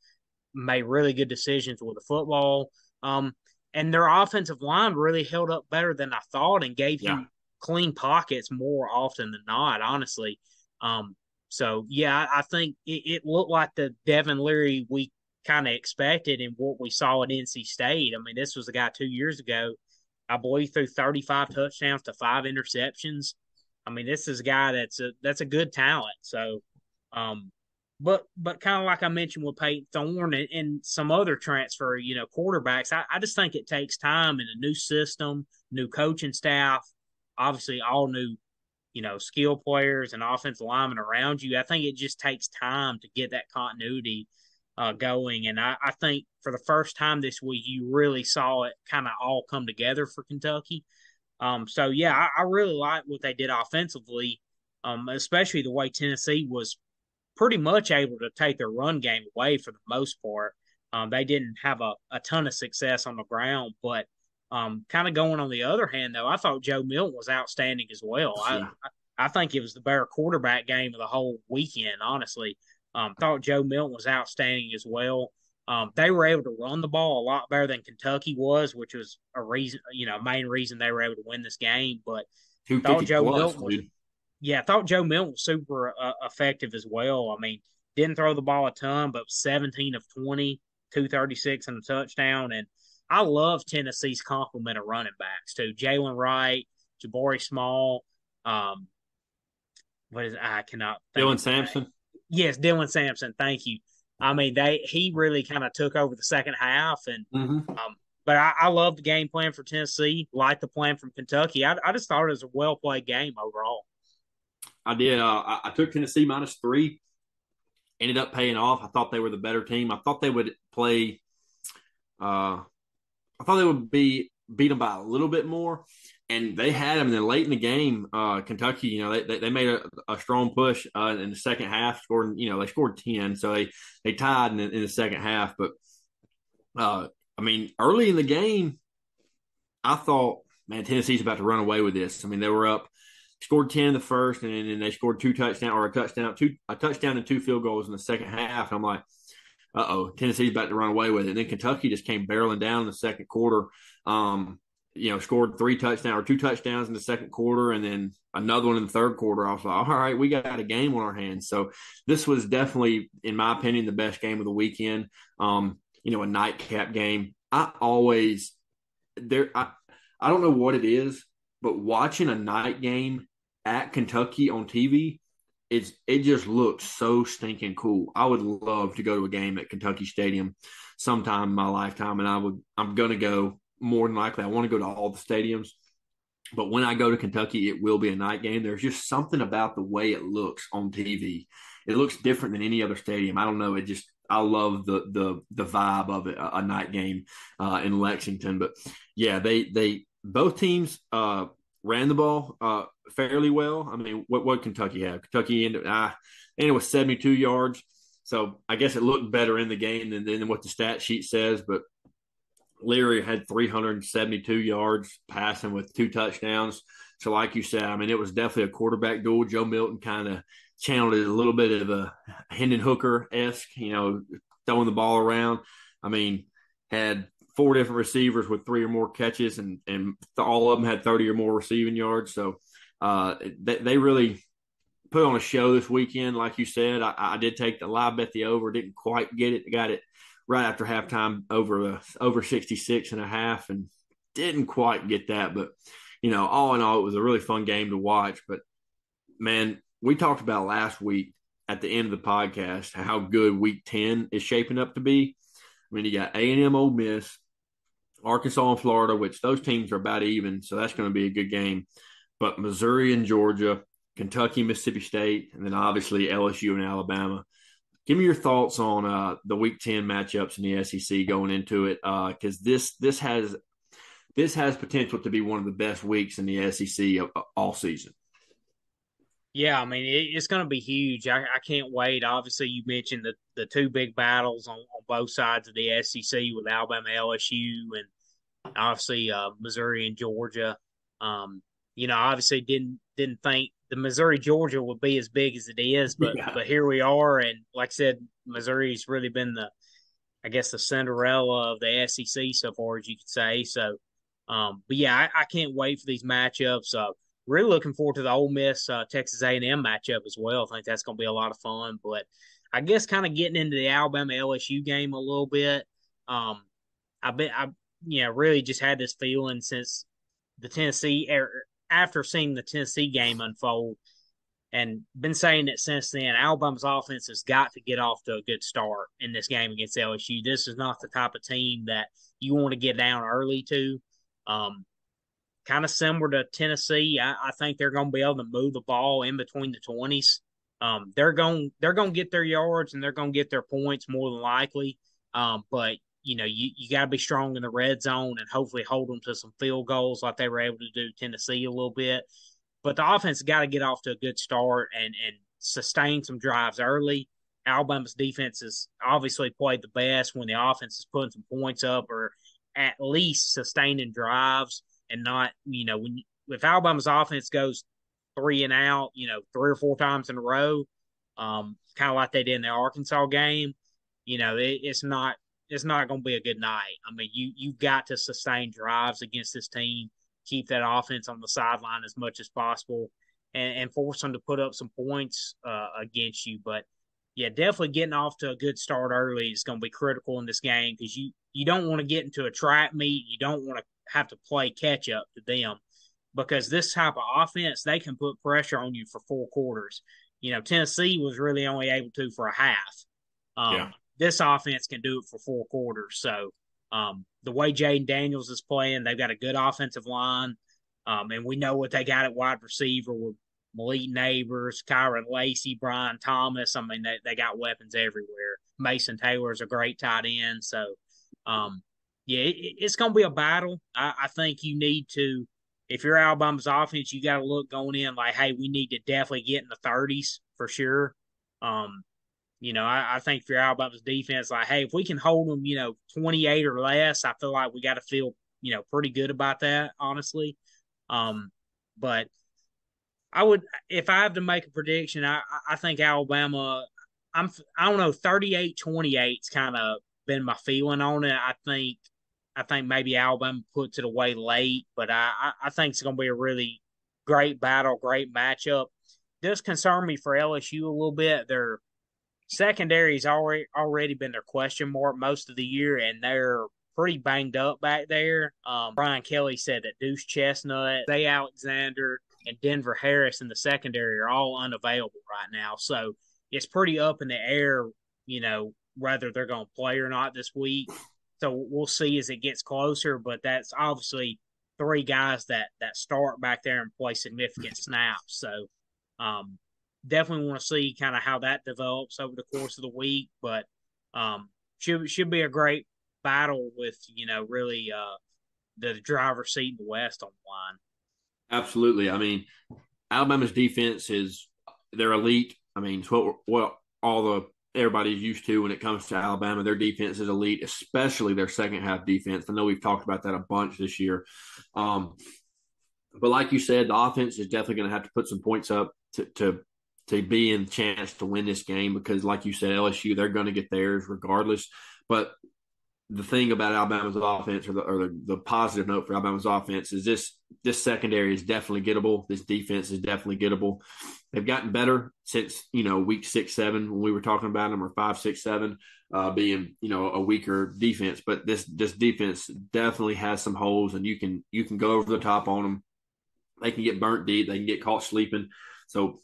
[SPEAKER 1] made really good decisions with the football. And their offensive line really held up better than I thought and gave
[SPEAKER 2] Yeah.
[SPEAKER 1] him clean pockets more often than not, honestly. So yeah, I think it looked like the Devin Leary we kind of expected and what we saw at NC State. I mean, this was the guy 2 years ago. I believe threw 35 touchdowns to 5 interceptions. I mean, this is a guy that's a good talent. So, um, but kind of like I mentioned with Peyton Thorne and some other transfer, quarterbacks, I just think it takes time in a new system, new coaching staff, obviously all new, skill players and offensive linemen around you. I think it just takes time to get that continuity going. And I think for the first time this week, you really saw it kind of all come together for Kentucky. So yeah, I really like what they did offensively, especially the way Tennessee was pretty much able to take their run game away for the most part. They didn't have a ton of success on the ground, but kind of going on the other hand, though, I thought Joe Milton was outstanding as well.
[SPEAKER 2] Yeah.
[SPEAKER 1] I think it was the better quarterback game of the whole weekend, honestly. Thought Joe Milton was outstanding as well. They were able to run the ball a lot better than Kentucky was, which was a reason, main reason they were able to win this game. But thought
[SPEAKER 2] 250
[SPEAKER 1] Joe
[SPEAKER 2] plus,
[SPEAKER 1] Milton was
[SPEAKER 2] dude.
[SPEAKER 1] yeah, I thought Joe Milton was super effective as well. I mean, didn't throw the ball a ton, but 17 of 20, 236 and a touchdown. And I love Tennessee's complement of running backs too. Jalen Wright, Jabari Small. Um, I cannot think
[SPEAKER 2] Dylan
[SPEAKER 1] of his name.
[SPEAKER 2] Sampson.
[SPEAKER 1] Yes, Dylan Sampson. Thank you. I mean, he really kind of took over the second half, and
[SPEAKER 2] Mm-hmm.
[SPEAKER 1] but I love the game plan for Tennessee. Like the plan from Kentucky. I just thought it was a well played game overall.
[SPEAKER 2] I did. I took Tennessee -3. Ended up paying off. I thought they were the better team. I thought they would play. Uh, I thought they would be beat them by a little bit more, and they had them. And then late in the game, Kentucky, they made a strong push in the second half. Scored, they scored 10, so they tied in the second half. But I mean, early in the game, I thought, man, Tennessee's about to run away with this. I mean, they were up, scored 10 in the first, and then they scored a touchdown and two field goals in the second half. And I'm like, Tennessee's about to run away with it. And then Kentucky just came barreling down in the second quarter. Scored two touchdowns in the second quarter, and then another one in the third quarter. I was like, all right, we got a game on our hands. So this was definitely, in my opinion, the best game of the weekend. A nightcap game. I don't know what it is, but watching a night game at Kentucky on TV, it just looks so stinking cool. I would love to go to a game at Kentucky Stadium sometime in my lifetime, and I'm gonna go more than likely. I want to go to all the stadiums, but when I go to Kentucky, it will be a night game. There's just something about the way it looks on TV. It looks different than any other stadium. I don't know. I love the vibe of it, a night game in Lexington. But yeah, they both teams ran the ball fairly well. I mean, what Kentucky have? Kentucky ended with 72 yards. So I guess it looked better in the game than what the stat sheet says. But Leary had 372 yards passing with 2 touchdowns. So like you said, I mean, it was definitely a quarterback duel. Joe Milton kind of channeled it a little bit of a Hendon Hooker-esque, throwing the ball around. I mean, had 4 different receivers with 3 or more catches, and all of them had 30 or more receiving yards. So they really put on a show this weekend. Like you said, I did take the live bet the over, didn't quite get it. Got it right after halftime over 66 and a half, and didn't quite get that. But, all in all, it was a really fun game to watch. But, man, we talked about last week at the end of the podcast how good Week 10 is shaping up to be. I mean, you got A&M, Ole Miss, Arkansas and Florida, which those teams are about even, so that's going to be a good game. But Missouri and Georgia, Kentucky, Mississippi State, and then obviously LSU and Alabama. Give me your thoughts on the Week 10 matchups in the SEC going into it, because this has potential to be one of the best weeks in the SEC all season.
[SPEAKER 1] Yeah, I mean it's going to be huge. I can't wait. Obviously, you mentioned the 2 big battles on both sides of the SEC with Alabama, LSU, and obviously Missouri and Georgia. Obviously didn't think the Missouri Georgia would be as big as it is, but
[SPEAKER 2] Yeah.
[SPEAKER 1] but here we are, and like I said, Missouri's really been the Cinderella of the SEC so far, as you could say. So, but yeah, I can't wait for these matchups. Really looking forward to the Ole Miss Texas A&M matchup as well. I think that's going to be a lot of fun. But I guess kind of getting into the Alabama LSU game a little bit. I really just had this feeling since the Tennessee after seeing the Tennessee game unfold, and been saying it since then, Alabama's offense has got to get off to a good start in this game against LSU. This is not the type of team that you want to get down early to. Um, Kind of similar to Tennessee, I think they're going to be able to move the ball in between the 20s. They're going to get their yards and they're going to get their points more than likely. But you got to be strong in the red zone and hopefully hold them to some field goals like they were able to do Tennessee a little bit. But the offense got to get off to a good start and sustain some drives early. Alabama's defense has obviously played the best when the offense is putting some points up or at least sustaining drives and not, if Alabama's offense goes 3 and out, 3 or 4 times in a row, kind of like they did in the Arkansas game, it's not going to be a good night. I mean, you've got to sustain drives against this team, keep that offense on the sideline as much as possible, and force them to put up some points against you. But yeah, definitely getting off to a good start early is going to be critical in this game because you don't want to get into a trap meet. You don't want to have to play catch up to them because this type of offense, they can put pressure on you for 4 quarters. Tennessee was really only able to for a half.
[SPEAKER 2] Yeah.
[SPEAKER 1] This offense can do it for 4 quarters. So the way Jaden Daniels is playing, they've got a good offensive line. And we know what they got at wide receiver with Malik Neighbors, Kyron Lacey, Brian Thomas. I mean, they got weapons everywhere. Mason Taylor is a great tight end. So, yeah, it's going to be a battle. I think you need to, if you're Alabama's offense, you got to look going in like, hey, we need to definitely get in the 30s for sure. I think for Alabama's defense, like, hey, if we can hold them, 28 or less, I feel like we got to feel, pretty good about that, honestly. But if I have to make a prediction, I think Alabama, I don't know, 38-28's kind of been my feeling on it. I think maybe Alabama puts it away late, but I think it's going to be a really great battle, great matchup. Does concern me for LSU a little bit. Their secondary's already been their question mark most of the year, and they're pretty banged up back there. Brian Kelly said that Deuce Chestnut, Zay Alexander, and Denver Harris in the secondary are all unavailable right now. So it's pretty up in the air, whether they're going to play or not this week. So we'll see as it gets closer, but that's obviously 3 guys that start back there and play significant snaps. So definitely want to see kind of how that develops over the course of the week, but should be a great battle with, really the driver's seat in the West on the line.
[SPEAKER 2] Absolutely. I mean, Alabama's defense they're elite. I mean, it's what everybody's used to when it comes to Alabama. Their defense is elite, especially their second half defense. I know we've talked about that a bunch this year. But like you said, the offense is definitely going to have to put some points up to be in chance to win this game because, like you said, LSU, they're going to get theirs regardless. But the thing about Alabama's offense, or the positive note for Alabama's offense, is this secondary is definitely gettable. This defense is definitely gettable. They've gotten better since week 6, 7 when we were talking about them, or 5, 6, 7 being a weaker defense. But this defense definitely has some holes, and you can go over the top on them. They can get burnt deep. They can get caught sleeping. So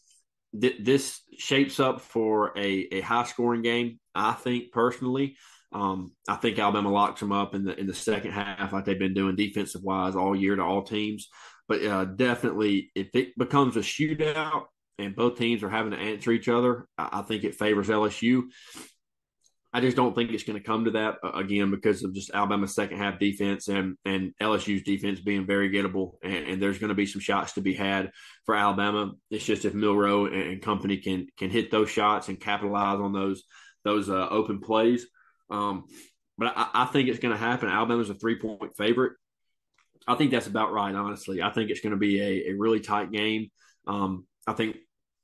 [SPEAKER 2] this shapes up for a high scoring game. I think personally. I think Alabama locks them up in the second half, like they've been doing defensive wise all year to all teams. But definitely, if it becomes a shootout and both teams are having to answer each other, I think it favors LSU. I just don't think it's going to come to that again because of just Alabama's second half defense and LSU's defense being very gettable. And there's going to be some shots to be had for Alabama. It's just if Milroe and company can hit those shots and capitalize on those open plays. But I think it's going to happen. Alabama's a 3-point favorite. I think that's about right, honestly. I think it's going to be a really tight game. I think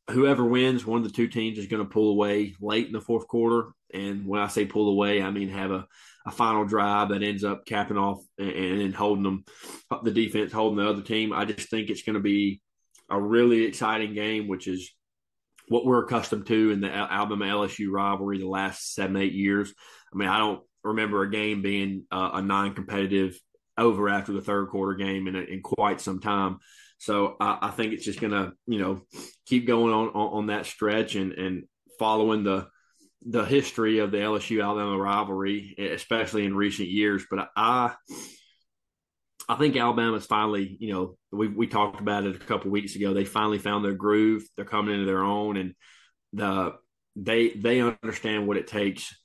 [SPEAKER 2] whoever wins, one of the 2 teams is going to pull away late in the fourth quarter. And when I say pull away, I mean have a final drive that ends up capping off and holding the defense holding the other team. I just think it's going to be a really exciting game, which is what we're accustomed to in the Alabama-LSU rivalry the last 7, 8 years. I mean, I don't remember a game being a non-competitive over after the third quarter game in quite some time. So I think it's just going to, keep going on that stretch and following the history of the LSU Alabama rivalry, especially in recent years. But I think Alabama's finally, we talked about it a couple of weeks ago. They finally found their groove. They're coming into their own, and they understand what it takes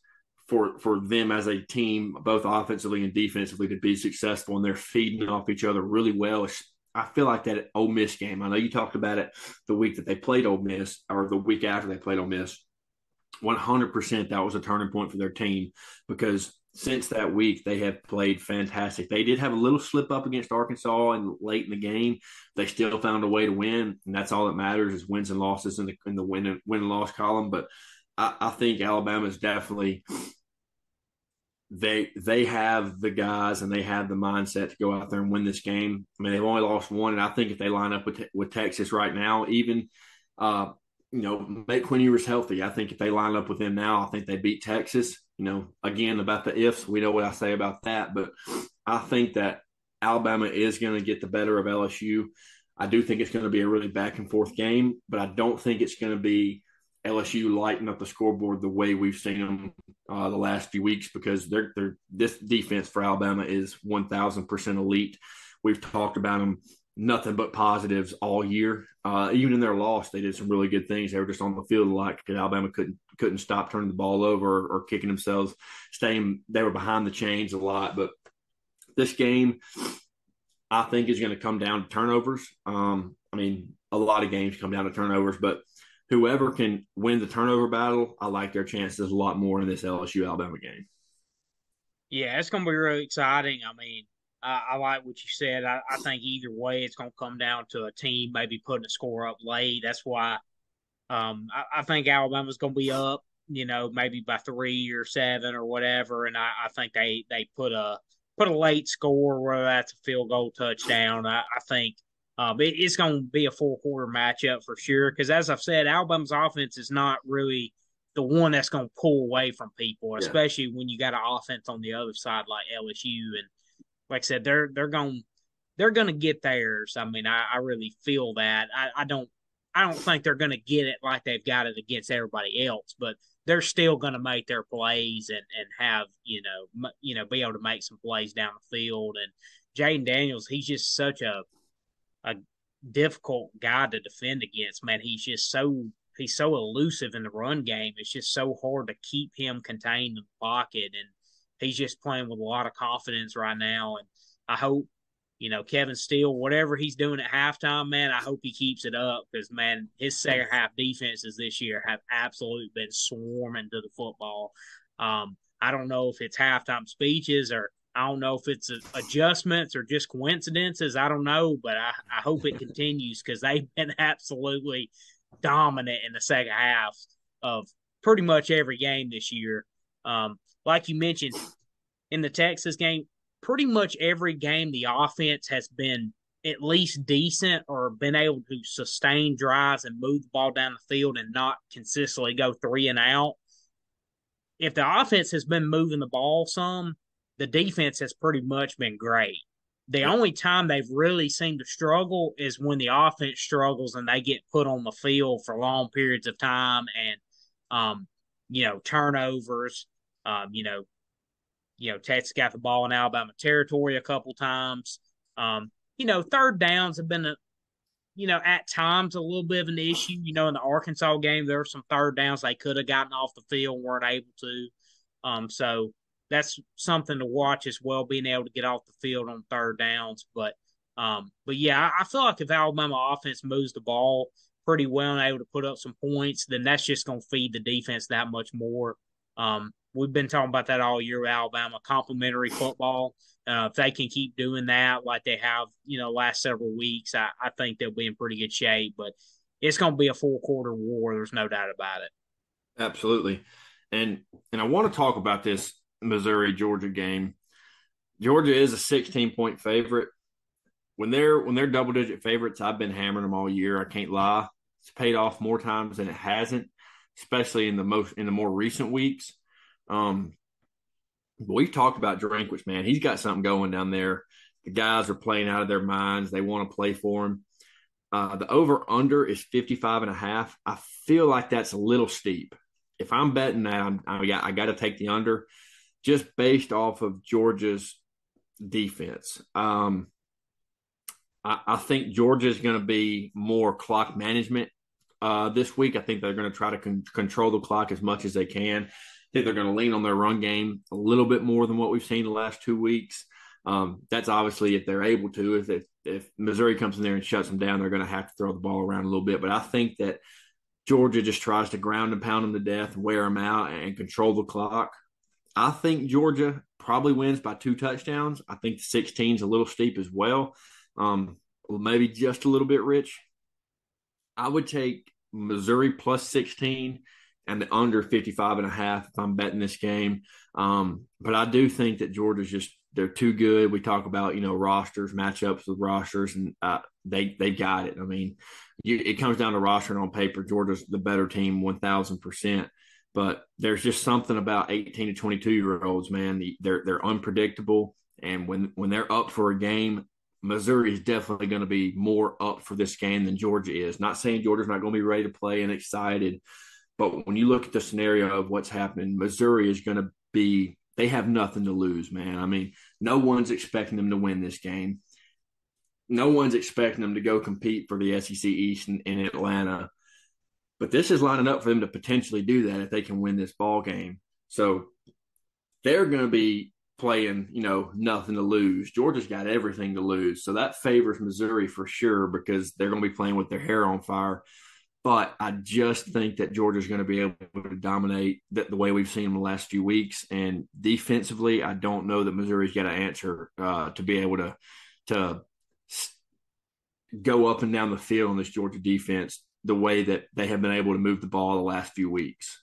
[SPEAKER 2] for them as a team, both offensively and defensively, to be successful, and they're feeding off each other really well. I feel like that Ole Miss game. I know you talked about it the week that they played Ole Miss, or the week after they played Ole Miss. 100% that was a turning point for their team, because since that week they have played fantastic. They did have a little slip up against Arkansas and late in the game. They still found a way to win, and that's all that matters, is wins and losses in the win and loss column. But I think Alabama is definitely, they have the guys and they have the mindset to go out there and win this game. I mean, they've only lost one, and I think if they line up with Texas right now, even make Quinn Ewers healthy, I think if they line up with him now, I think they beat Texas. Again, about the ifs, we know what I say about that, but I think that Alabama is going to get the better of LSU. I do think it's going to be a really back and forth game, but I don't think it's going to be LSU lighting up the scoreboard the way we've seen them the last few weeks, because this defense for Alabama is 1,000% elite. We've talked about them nothing but positives all year. Even in their loss, they did some really good things. They were just on the field a lot because Alabama couldn't stop turning the ball over or kicking themselves. They were behind the chains a lot. But this game, I think, is going to come down to turnovers. A lot of games come down to turnovers, but whoever can win the turnover battle, I like their chances a lot more in this LSU Alabama game.
[SPEAKER 1] Yeah, it's going to be really exciting. I like what you said. I think either way, it's going to come down to a team maybe putting a score up late. That's why I think Alabama's going to be up, maybe by 3 or 7 or whatever. And I think they put a late score, whether that's a field goal, touchdown. I think it's going to be a full quarter matchup for sure. Because as I've said, Alabama's offense is not really the one that's going to pull away from people,
[SPEAKER 2] Yeah.
[SPEAKER 1] especially when you got an offense on the other side like LSU. And like I said, they're gonna get theirs. I really feel that. I don't think they're gonna get it like they've got it against everybody else, but they're still gonna make their plays and have be able to make some plays down the field. And Jaden Daniels, he's just such a difficult guy to defend against. Man, he's so elusive in the run game. It's just so hard to keep him contained in the pocket, and he's just playing with a lot of confidence right now. And I hope, Kevin Steele, whatever he's doing at halftime, man, I hope he keeps it up, because, man, his second half defenses this year have absolutely been swarming to the football. I don't know if it's halftime speeches, or I don't know if it's adjustments or just coincidences. I don't know, but I hope it continues, because they've been absolutely dominant in the second half of pretty much every game this year. Like you mentioned, in the Texas game, pretty much every game the offense has been at least decent, or been able to sustain drives and move the ball down the field and not consistently go 3 and out. If the offense has been moving the ball some, the defense has pretty much been great. The only time they've really seemed to struggle is when the offense struggles and they get put on the field for long periods of time, and turnovers. Texas got the ball in Alabama territory a couple times. Third downs have been at times a little bit of an issue. In the Arkansas game, there were some third downs they could have gotten off the field, weren't able to. So that's something to watch as well, being able to get off the field on third downs. But yeah, I feel like if Alabama offense moves the ball pretty well and able to put up some points, then that's just going to feed the defense that much more. We've been talking about that all year with Alabama, complementary football. If they can keep doing that like they have, last several weeks, I think they'll be in pretty good shape. But it's going to be a full quarter war. There's no doubt about it.
[SPEAKER 2] Absolutely. And I want to talk about this Missouri-Georgia game. Georgia is a 16-point favorite. When they're double-digit favorites, I've been hammering them all year. I can't lie. It's paid off more times than it hasn't, especially in the more recent weeks. But we've talked about Drinkwitz, man. He's got something going down there. The guys are playing out of their minds. They want to play for him. The over under is 55.5. I feel like that's a little steep. If I'm betting that, I got to take the under just based off of Georgia's defense. I think Georgia is going to be more clock management this week. I think they're going to try to control the clock as much as they can. I think they're going to lean on their run game a little bit more than what we've seen the last 2 weeks. That's obviously if they're able to. If Missouri comes in there and shuts them down, they're going to have to throw the ball around a little bit. But I think that Georgia just tries to ground and pound them to death, wear them out, and control the clock. I think Georgia probably wins by 2 touchdowns. I think the 16 is a little steep as well. Maybe just a little bit rich. I would take Missouri plus 16 and the under 55.5 if I'm betting this game. But I do think that Georgia's they're too good. We talk about, rosters, matchups with rosters, and they got it. I mean, it comes down to roster and on paper, Georgia's the better team 1,000%. But there's just something about 18 to 22-year-olds, man. They're unpredictable. And when they're up for a game, Missouri is definitely going to be more up for this game than Georgia is. Not saying Georgia's not going to be ready to play and excited, but when you look at the scenario of what's happening, Missouri is going to be – they have nothing to lose, man. I mean, no one's expecting them to win this game. No one's expecting them to go compete for the SEC East in Atlanta. But this is lining up for them to potentially do that if they can win this ball game. So they're going to be playing, nothing to lose. Georgia's got everything to lose. So that favors Missouri for sure because they're going to be playing with their hair on fire. But I just think that Georgia's going to be able to dominate the way we've seen them the last few weeks. And defensively, I don't know that Missouri's got an answer to be able to go up and down the field on this Georgia defense the way that they have been able to move the ball the last few weeks.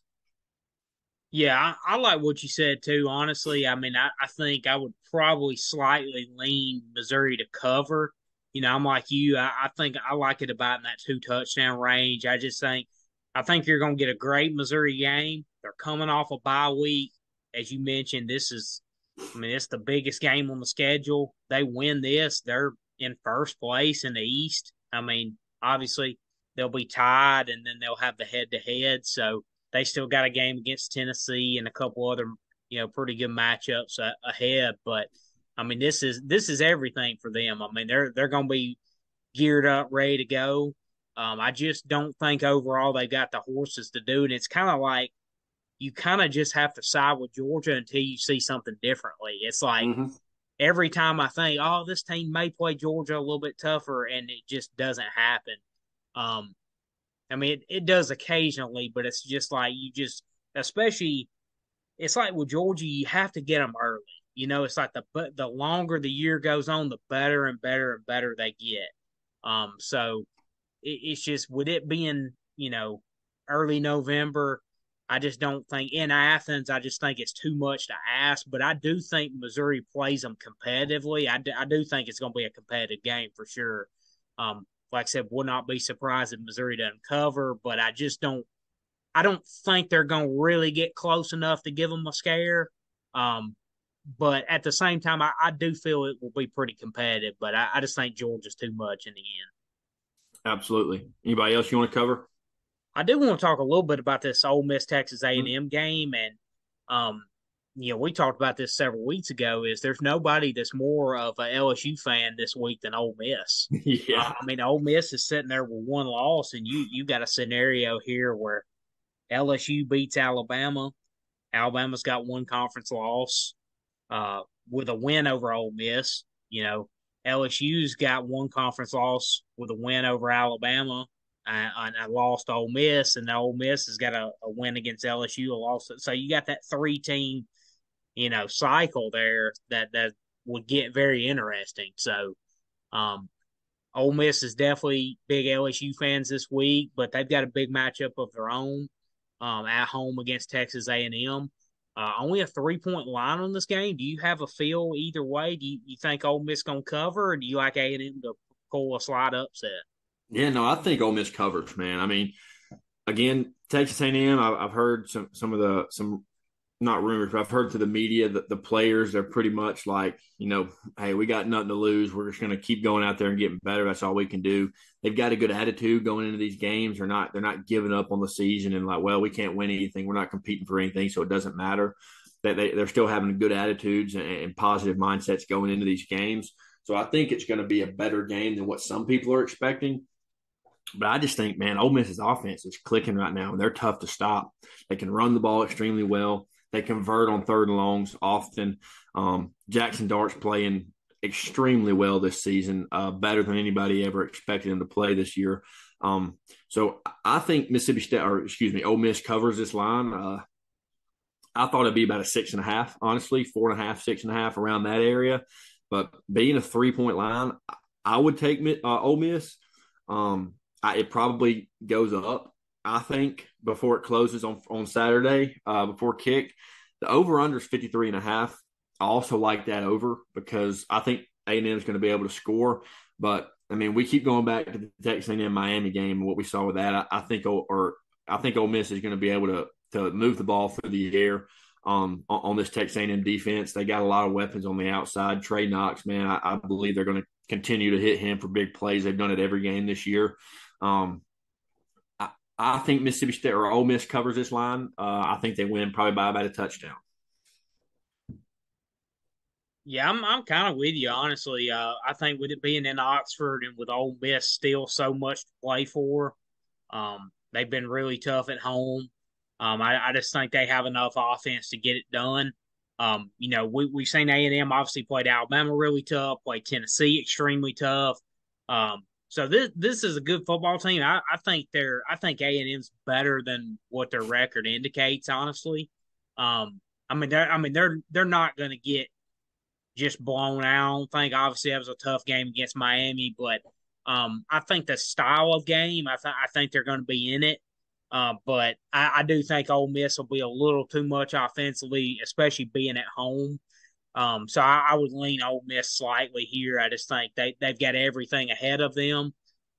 [SPEAKER 1] Yeah, I like what you said too. Honestly, I mean, I think I would probably slightly lean Missouri to cover. I'm like you. I think I like it about in that 2 touchdown range. I think you're going to get a great Missouri game. They're coming off a bye week, as you mentioned. It's the biggest game on the schedule. They win this, they're in first place in the East. I mean, obviously they'll be tied, and then they'll have the head-to-head. So they still got a game against Tennessee and a couple other, pretty good matchups ahead. But I mean, this is everything for them. I mean, they're going to be geared up, ready to go. I just don't think overall they got the horses to do it. It's kind of like you kind of just have to side with Georgia until you see something differently. It's like every time I think, oh, this team may play Georgia a little bit tougher, and it just doesn't happen. I mean, it does occasionally, but it's just like especially, it's like with Georgia, you have to get them early. It's like the longer the year goes on, the better and better and better they get. So it's just with it being, early November, I just don't think in Athens, I just think it's too much to ask. But I do think Missouri plays them competitively. I do think it's going to be a competitive game for sure. Like I said, would not be surprised if Missouri doesn't cover, but I don't think they're going to really get close enough to give them a scare. But at the same time, I do feel it will be pretty competitive, but I just think Georgia's too much in the end.
[SPEAKER 2] Absolutely. Anybody else you want to cover?
[SPEAKER 1] I do want to talk a little bit about this Ole Miss Texas A&M game, and we talked about this several weeks ago. Is there's nobody that's more of a LSU fan this week than Ole Miss?
[SPEAKER 2] Yeah.
[SPEAKER 1] I mean, Ole Miss is sitting there with one loss, and you got a scenario here where LSU beats Alabama. Alabama's got one conference loss. With a win over Ole Miss. LSU's got one conference loss with a win over Alabama, and I lost Ole Miss, and Ole Miss has got a win against LSU, a loss. So you got that 3-team, cycle there that would get very interesting. So, Ole Miss is definitely big LSU fans this week, but they've got a big matchup of their own at home against Texas A&M. Only a 3-point line on this game. Do you have a feel either way? Do you think Ole Miss going to cover, or do you like A&M to pull a slight upset?
[SPEAKER 2] Yeah, no, I think Ole Miss covers, man. I mean, again, Texas A&M, I've heard some not rumors, but I've heard through the media that the players are pretty much like, hey, we got nothing to lose. We're just going to keep going out there and getting better. That's all we can do. They've got a good attitude going into these games. They're not giving up on the season and like, well, we can't win anything. We're not competing for anything, so it doesn't matter. That they're still having good attitudes and positive mindsets going into these games. So I think it's going to be a better game than what some people are expecting. But I just think, man, Ole Miss's offense is clicking right now, and they're tough to stop. They can run the ball extremely well. They convert on third and longs often. Jackson Dart's playing extremely well this season, better than anybody ever expected him to play this year. So I think Ole Miss covers this line. I thought it'd be about a 6.5, honestly, 4.5, 6.5 around that area. But being a 3-point line, I would take Ole Miss. It probably goes up, I think, before it closes on Saturday, before kick. The over-under is 53.5. I also like that over because I think A&M is going to be able to score. But, I mean, we keep going back to the Texas A&M Miami game and what we saw with that. I think Ole Miss is going to be able to move the ball through the air on this Texas A&M defense. They got a lot of weapons on the outside. Trey Knox, man, I believe they're going to continue to hit him for big plays. They've done it every game this year. I think Mississippi State or Ole Miss covers this line. I think they win probably by about a touchdown.
[SPEAKER 1] Yeah, I'm kind of with you, honestly. I think with it being in Oxford and with Ole Miss still so much to play for, they've been really tough at home. I just think they have enough offense to get it done. We've seen A&M obviously played Alabama really tough, played Tennessee extremely tough. So this is a good football team. I think A&M's better than what their record indicates, honestly. They're not going to get just blown out. I don't think obviously that was a tough game against Miami, but I think the style of game, I think they're going to be in it. But I do think Ole Miss will be a little too much offensively, especially being at home. So I would lean Ole Miss slightly here. I just think they've got everything ahead of them.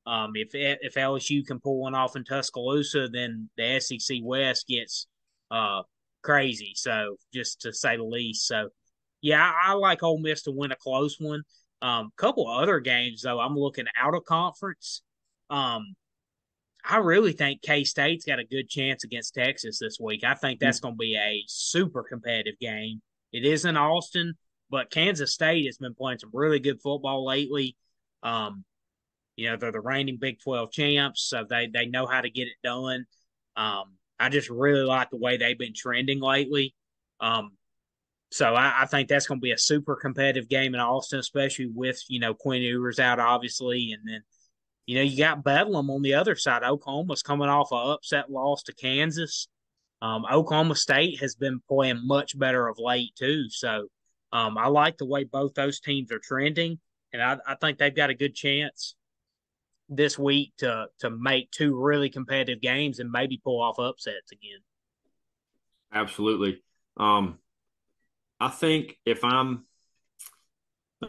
[SPEAKER 1] If LSU can pull one off in Tuscaloosa, then the SEC West gets crazy. So just to say the least. So yeah, I like Ole Miss to win a close one. Couple other games though, I'm looking out of conference. I really think K-State's got a good chance against Texas this week. I think that's going to be a super competitive game. It is in Austin, but Kansas State has been playing some really good football lately. They're the reigning Big 12 champs, so they know how to get it done. I just really like the way they've been trending lately. So I think that's going to be a super competitive game in Austin, especially with, Quinn Ewers out, obviously. And then, you got Bedlam on the other side. Oklahoma's coming off an upset loss to Kansas. Oklahoma State has been playing much better of late, too. So I like the way both those teams are trending. And I think they've got a good chance this week to make two really competitive games and maybe pull off upsets again.
[SPEAKER 2] Absolutely. I think if I'm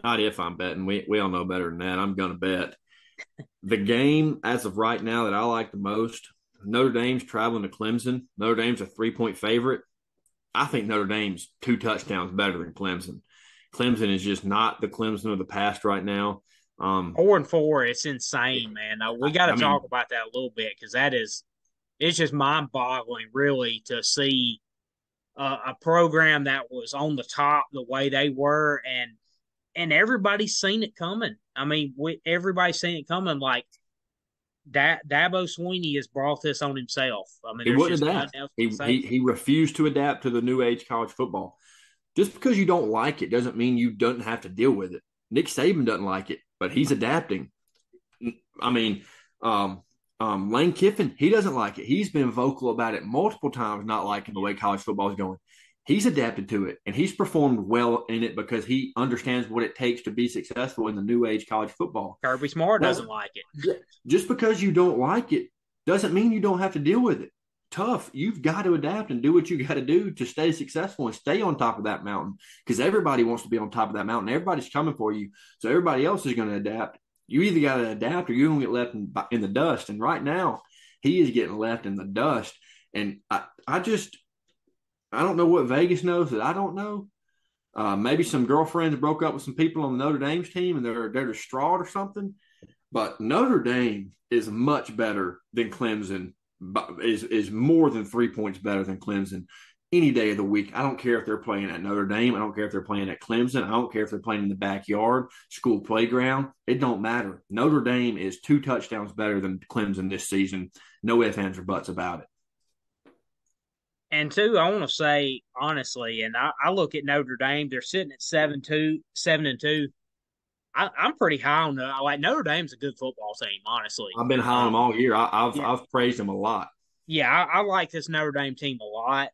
[SPEAKER 2] betting, we all know better than that. I'm going to bet. The game as of right now that I like the most, Notre Dame's traveling to Clemson. Notre Dame's a 3-point favorite. I think Notre Dame's 2 touchdowns better than Clemson. Clemson is just not the Clemson of the past right now.
[SPEAKER 1] 4-4, it's insane, man. We got to talk about that a little bit because it's just mind-boggling, really, to see a program that was on the top the way they were, and everybody's seen it coming. I mean, everybody's seen it coming. Like Dabo Swinney has brought this on himself. I mean,
[SPEAKER 2] he wouldn't adapt. He refused to adapt to the new age college football. Just because you don't like it doesn't mean you don't have to deal with it. Nick Saban doesn't like it, but he's adapting. I mean, Lane Kiffin, he doesn't like it. He's been vocal about it multiple times, not liking the way college football is going. He's adapted to it, and he's performed well in it because he understands what it takes to be successful in the new age college football.
[SPEAKER 1] Kirby Smart doesn't like it.
[SPEAKER 2] Just because you don't like it doesn't mean you don't have to deal with it. Tough. You've got to adapt and do what you got to do to stay successful and stay on top of that mountain because everybody wants to be on top of that mountain. Everybody's coming for you, so everybody else is going to adapt. You either got to adapt or you're going to get left in the dust. And right now, he is getting left in the dust. And I don't know what Vegas knows that I don't know. Maybe some girlfriends broke up with some people on the Notre Dame's team and they're distraught or something. But Notre Dame is much better than Clemson. Is more than 3 points better than Clemson any day of the week. I don't care if they're playing at Notre Dame. I don't care if they're playing at Clemson. I don't care if they're playing in the backyard, school playground. It don't matter. Notre Dame is 2 touchdowns better than Clemson this season. No ifs, ands, or buts about it.
[SPEAKER 1] And two, I want to say honestly, and I look at Notre Dame, they're sitting at 7-2, 7-2. I'm pretty high on like Notre Dame's a good football team, honestly.
[SPEAKER 2] I've been high on them all year.
[SPEAKER 1] Yeah,
[SPEAKER 2] I've praised them a lot.
[SPEAKER 1] yeah, I like this Notre Dame team a lot.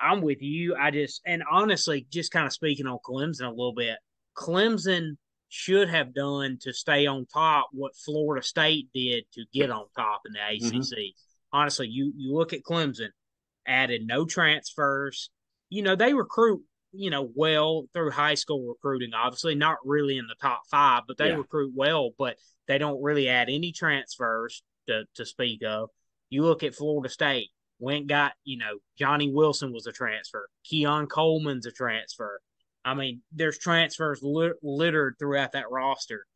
[SPEAKER 1] I'm with you. And honestly, just kind of speaking on Clemson a little bit, Clemson should have done to stay on top what Florida State did to get on top in the
[SPEAKER 2] Mm-hmm.
[SPEAKER 1] ACC. Honestly, you look at Clemson, added no transfers. They recruit, well through high school recruiting, obviously, not really in the top five, but they
[SPEAKER 2] Yeah.
[SPEAKER 1] recruit well, but they don't really add any transfers to speak of. You look at Florida State, went got, Johnny Wilson was a transfer. Keon Coleman's a transfer. I mean, there's transfers littered throughout that roster,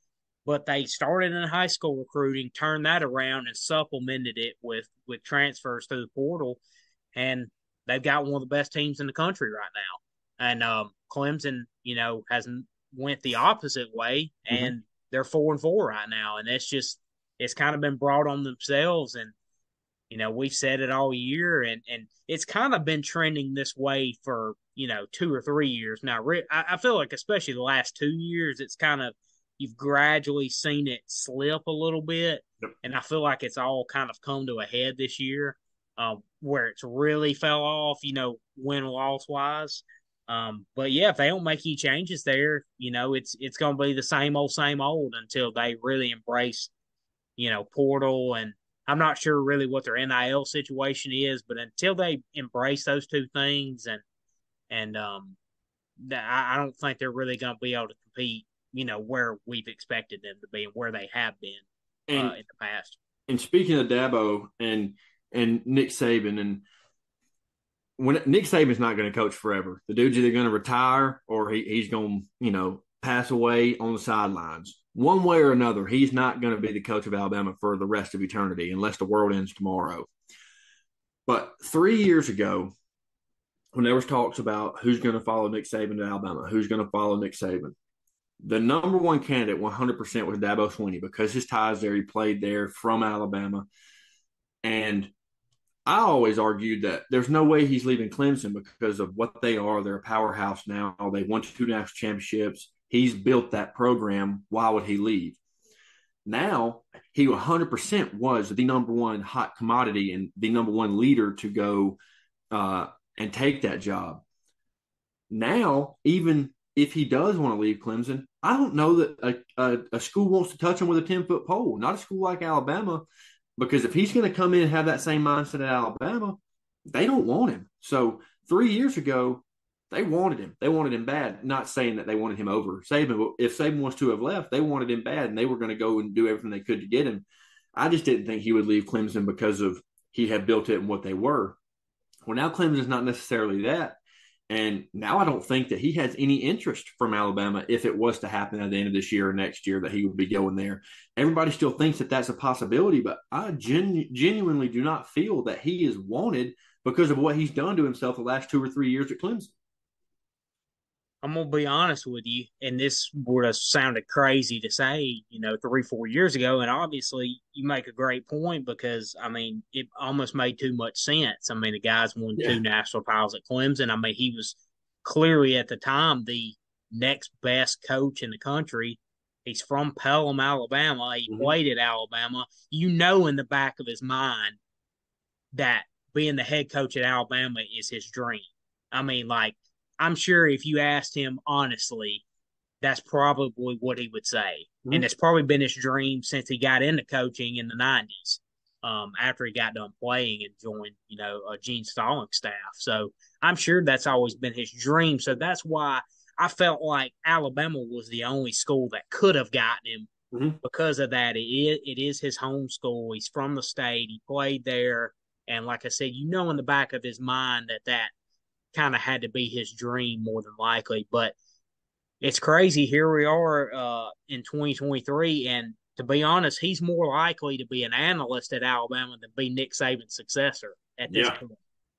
[SPEAKER 1] but they started in high school recruiting, turned that around, and supplemented it with transfers through the portal, and they've got one of the best teams in the country right now. And Clemson, has went the opposite way,
[SPEAKER 2] Mm-hmm.
[SPEAKER 1] and they're 4-4 right now, and it's kind of been brought on themselves. And we've said it all year, and it's kind of been trending this way for 2 or 3 years now. I feel like especially the last 2 years, it's kind of you've gradually seen it slip a little bit,
[SPEAKER 2] Yep.
[SPEAKER 1] and I feel like it's all kind of come to a head this year, where it's really fell off, win loss wise. But yeah, if they don't make any changes there, it's going to be the same old until they really embrace portal. And I'm not sure really what their NIL situation is, but until they embrace those two things, and I don't think they're really going to be able to compete, where we've expected them to be and where they have been
[SPEAKER 2] And
[SPEAKER 1] in the past.
[SPEAKER 2] and speaking of Dabo and Nick Saban, and when Nick Saban's not going to coach forever, the dude's either going to retire or he's going to pass away on the sidelines. One way or another, he's not going to be the coach of Alabama for the rest of eternity unless the world ends tomorrow. But 3 years ago, when there was talks about who's going to follow Nick Saban to Alabama, who's going to follow Nick Saban, the number one candidate 100% was Dabo Swinney because his ties there, he played there from Alabama. And I always argued that there's no way he's leaving Clemson because of what they are. They're a powerhouse now. They won 2 national championships. He's built that program. Why would he leave? Now, he 100% was the number one hot commodity and the number one leader to go and take that job. Now, even if he does want to leave Clemson, I don't know that a school wants to touch him with a 10-foot pole, not a school like Alabama, because if he's going to come in and have that same mindset at Alabama, they don't want him. So 3 years ago, they wanted him. They wanted him bad. Not saying that they wanted him over Saban, but if Saban was to have left, they wanted him bad, and they were going to go and do everything they could to get him. I just didn't think he would leave Clemson because of he had built it and what they were. Well, now Clemson's not necessarily that. And now I don't think that he has any interest from Alabama if it was to happen at the end of this year or next year that he would be going there. Everybody still thinks that that's a possibility, but I genuinely do not feel that he is wanted because of what he's done to himself the last 2 or 3 years at Clemson.
[SPEAKER 1] I'm gonna be honest with you, and this would have sounded crazy to say, 3, 4 years ago. And obviously, you make a great point because I mean, it almost made too much sense. I mean, the guy's won
[SPEAKER 2] Yeah.
[SPEAKER 1] 2 national titles at Clemson. I mean, he was clearly at the time the next best coach in the country. He's from Pelham, Alabama. He
[SPEAKER 2] Mm-hmm.
[SPEAKER 1] played at Alabama. In the back of his mind that being the head coach at Alabama is his dream. I mean, like, I'm sure if you asked him honestly, that's probably what he would say. And
[SPEAKER 2] Mm-hmm.
[SPEAKER 1] it's probably been his dream since he got into coaching in the 90s, after he got done playing and joined, Gene Stallings' staff. So I'm sure that's always been his dream. So that's why I felt like Alabama was the only school that could have gotten him
[SPEAKER 2] Mm-hmm.
[SPEAKER 1] because of that. It is his home school. He's from the state. He played there. And like I said, in the back of his mind that kind of had to be his dream more than likely. But it's crazy. Here we are in 2023, and to be honest, he's more likely to be an analyst at Alabama than be Nick Saban's successor at this
[SPEAKER 2] Yeah.
[SPEAKER 1] point.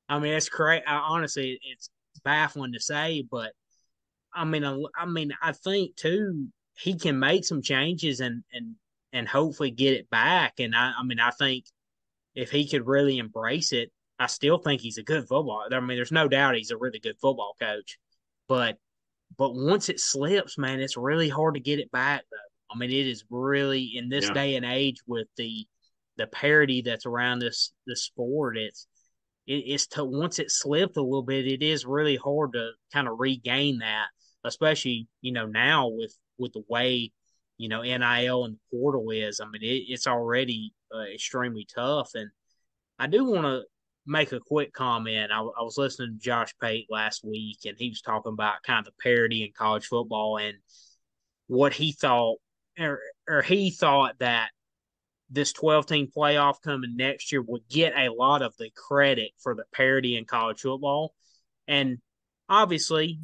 [SPEAKER 1] I mean, it's crazy. Honestly, it's baffling to say, but I think too he can make some changes and hopefully get it back. And I think if he could really embrace it, I still think he's a good football. I mean, there's no doubt he's a really good football coach, but once it slips, man, it's really hard to get it back. Though I mean, it is really in this
[SPEAKER 2] Yeah.
[SPEAKER 1] day and age with the parity that's around this sport. It's to once it slipped a little bit, it is really hard to kind of regain that, especially now with the way NIL and the portal is. I mean, it's already extremely tough, and I do want to make a quick comment. I was listening to Josh Pate last week, and he was talking about kind of the parity in college football and what he thought, or he thought that this 12-team playoff coming next year would get a lot of the credit for the parity in college football. And obviously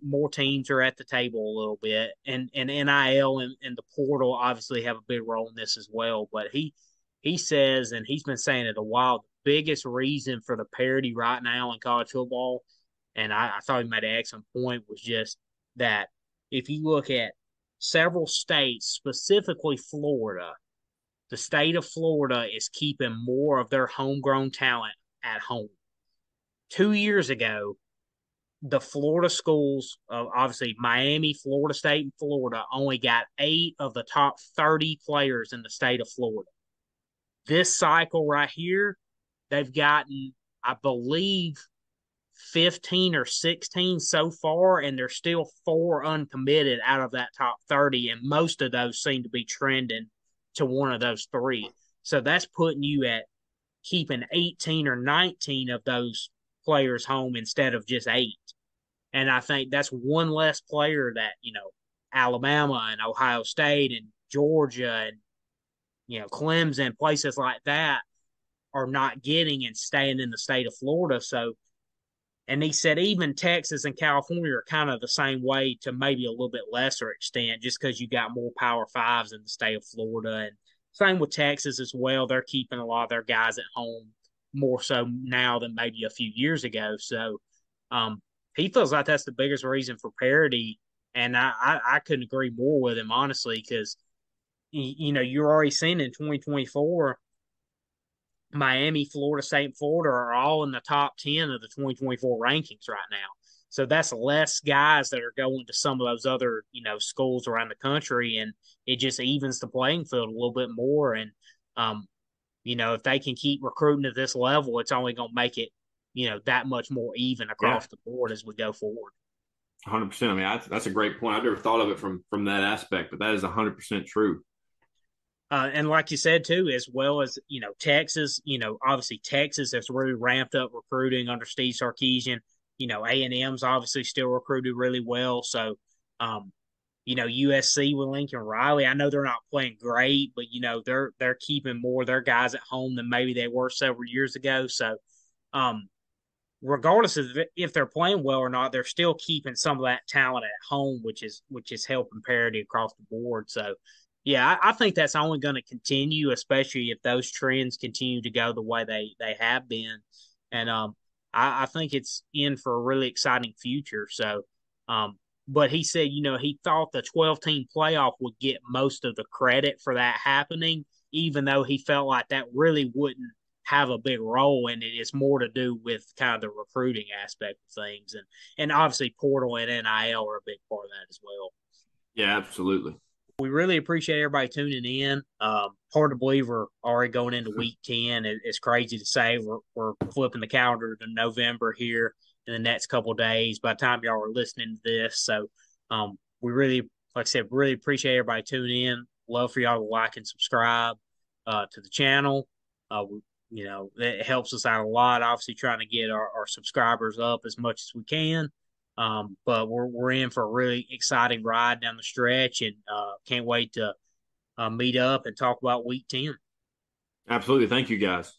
[SPEAKER 1] more teams are at the table a little bit, and NIL and the portal obviously have a big role in this as well. But he says, and he's been saying it a while, the biggest reason for the parity right now in college football, and I thought he made an excellent point, was just that if you look at several states, specifically Florida, the state of Florida is keeping more of their homegrown talent at home. 2 years ago, the Florida schools, obviously Miami, Florida State, and Florida, only got 8 of the top 30 players in the state of Florida. This cycle right here, they've gotten, I believe, 15 or 16 so far, and there's still 4 uncommitted out of that top 30, and most of those seem to be trending to one of those 3. So that's putting you at keeping 18 or 19 of those players home instead of just 8. And I think that's one less player that, Alabama and Ohio State and Georgia and, Clemson, places like that are not getting and staying in the state of Florida. So, and he said even Texas and California are kind of the same way to maybe a little bit lesser extent, just because you got more Power Fives in the state of Florida. And same with Texas as well. They're keeping a lot of their guys at home more so now than maybe a few years ago. So he feels like that's the biggest reason for parity. And I couldn't agree more with him, honestly, because, you're already seeing in 2024, Miami, Florida State, and Florida are all in the top 10 of the 2024 rankings right now. So that's less guys that are going to some of those other, schools around the country, and it just evens the playing field a little bit more. And, if they can keep recruiting at this level, it's only going to make it, that much more even
[SPEAKER 2] Yeah.
[SPEAKER 1] across the board as we go forward.
[SPEAKER 2] 100%. I mean, that's a great point. I've never thought of it from that aspect, but that is 100% true.
[SPEAKER 1] And like you said too, as well as Texas, obviously Texas has really ramped up recruiting under Steve Sarkisian. A&M's obviously still recruited really well. So, USC with Lincoln Riley, I know they're not playing great, but they're keeping more of their guys at home than maybe they were several years ago. So, um, regardless of if they're playing well or not, they're still keeping some of that talent at home, which is helping parity across the board. So, yeah, I think that's only going to continue, especially if those trends continue to go the way they have been. And I think it's in for a really exciting future. So, but he said, he thought the 12-team playoff would get most of the credit for that happening, even though he felt like that really wouldn't have a big role in it. It's more to do with kind of the recruiting aspect of things, and obviously portal and NIL are a big part of that as well.
[SPEAKER 2] Yeah, absolutely.
[SPEAKER 1] We really appreciate everybody tuning in. Hard to believe we're already going into week 10. It's crazy to say we're flipping the calendar to November here in the next couple of days by the time y'all are listening to this. So we really, like I said, really appreciate everybody tuning in. Love for y'all to like and subscribe to the channel. It helps us out a lot. Obviously, trying to get our subscribers up as much as we can. But we're in for a really exciting ride down the stretch, and can't wait to meet up and talk about week 10.
[SPEAKER 2] Absolutely. Thank you, guys.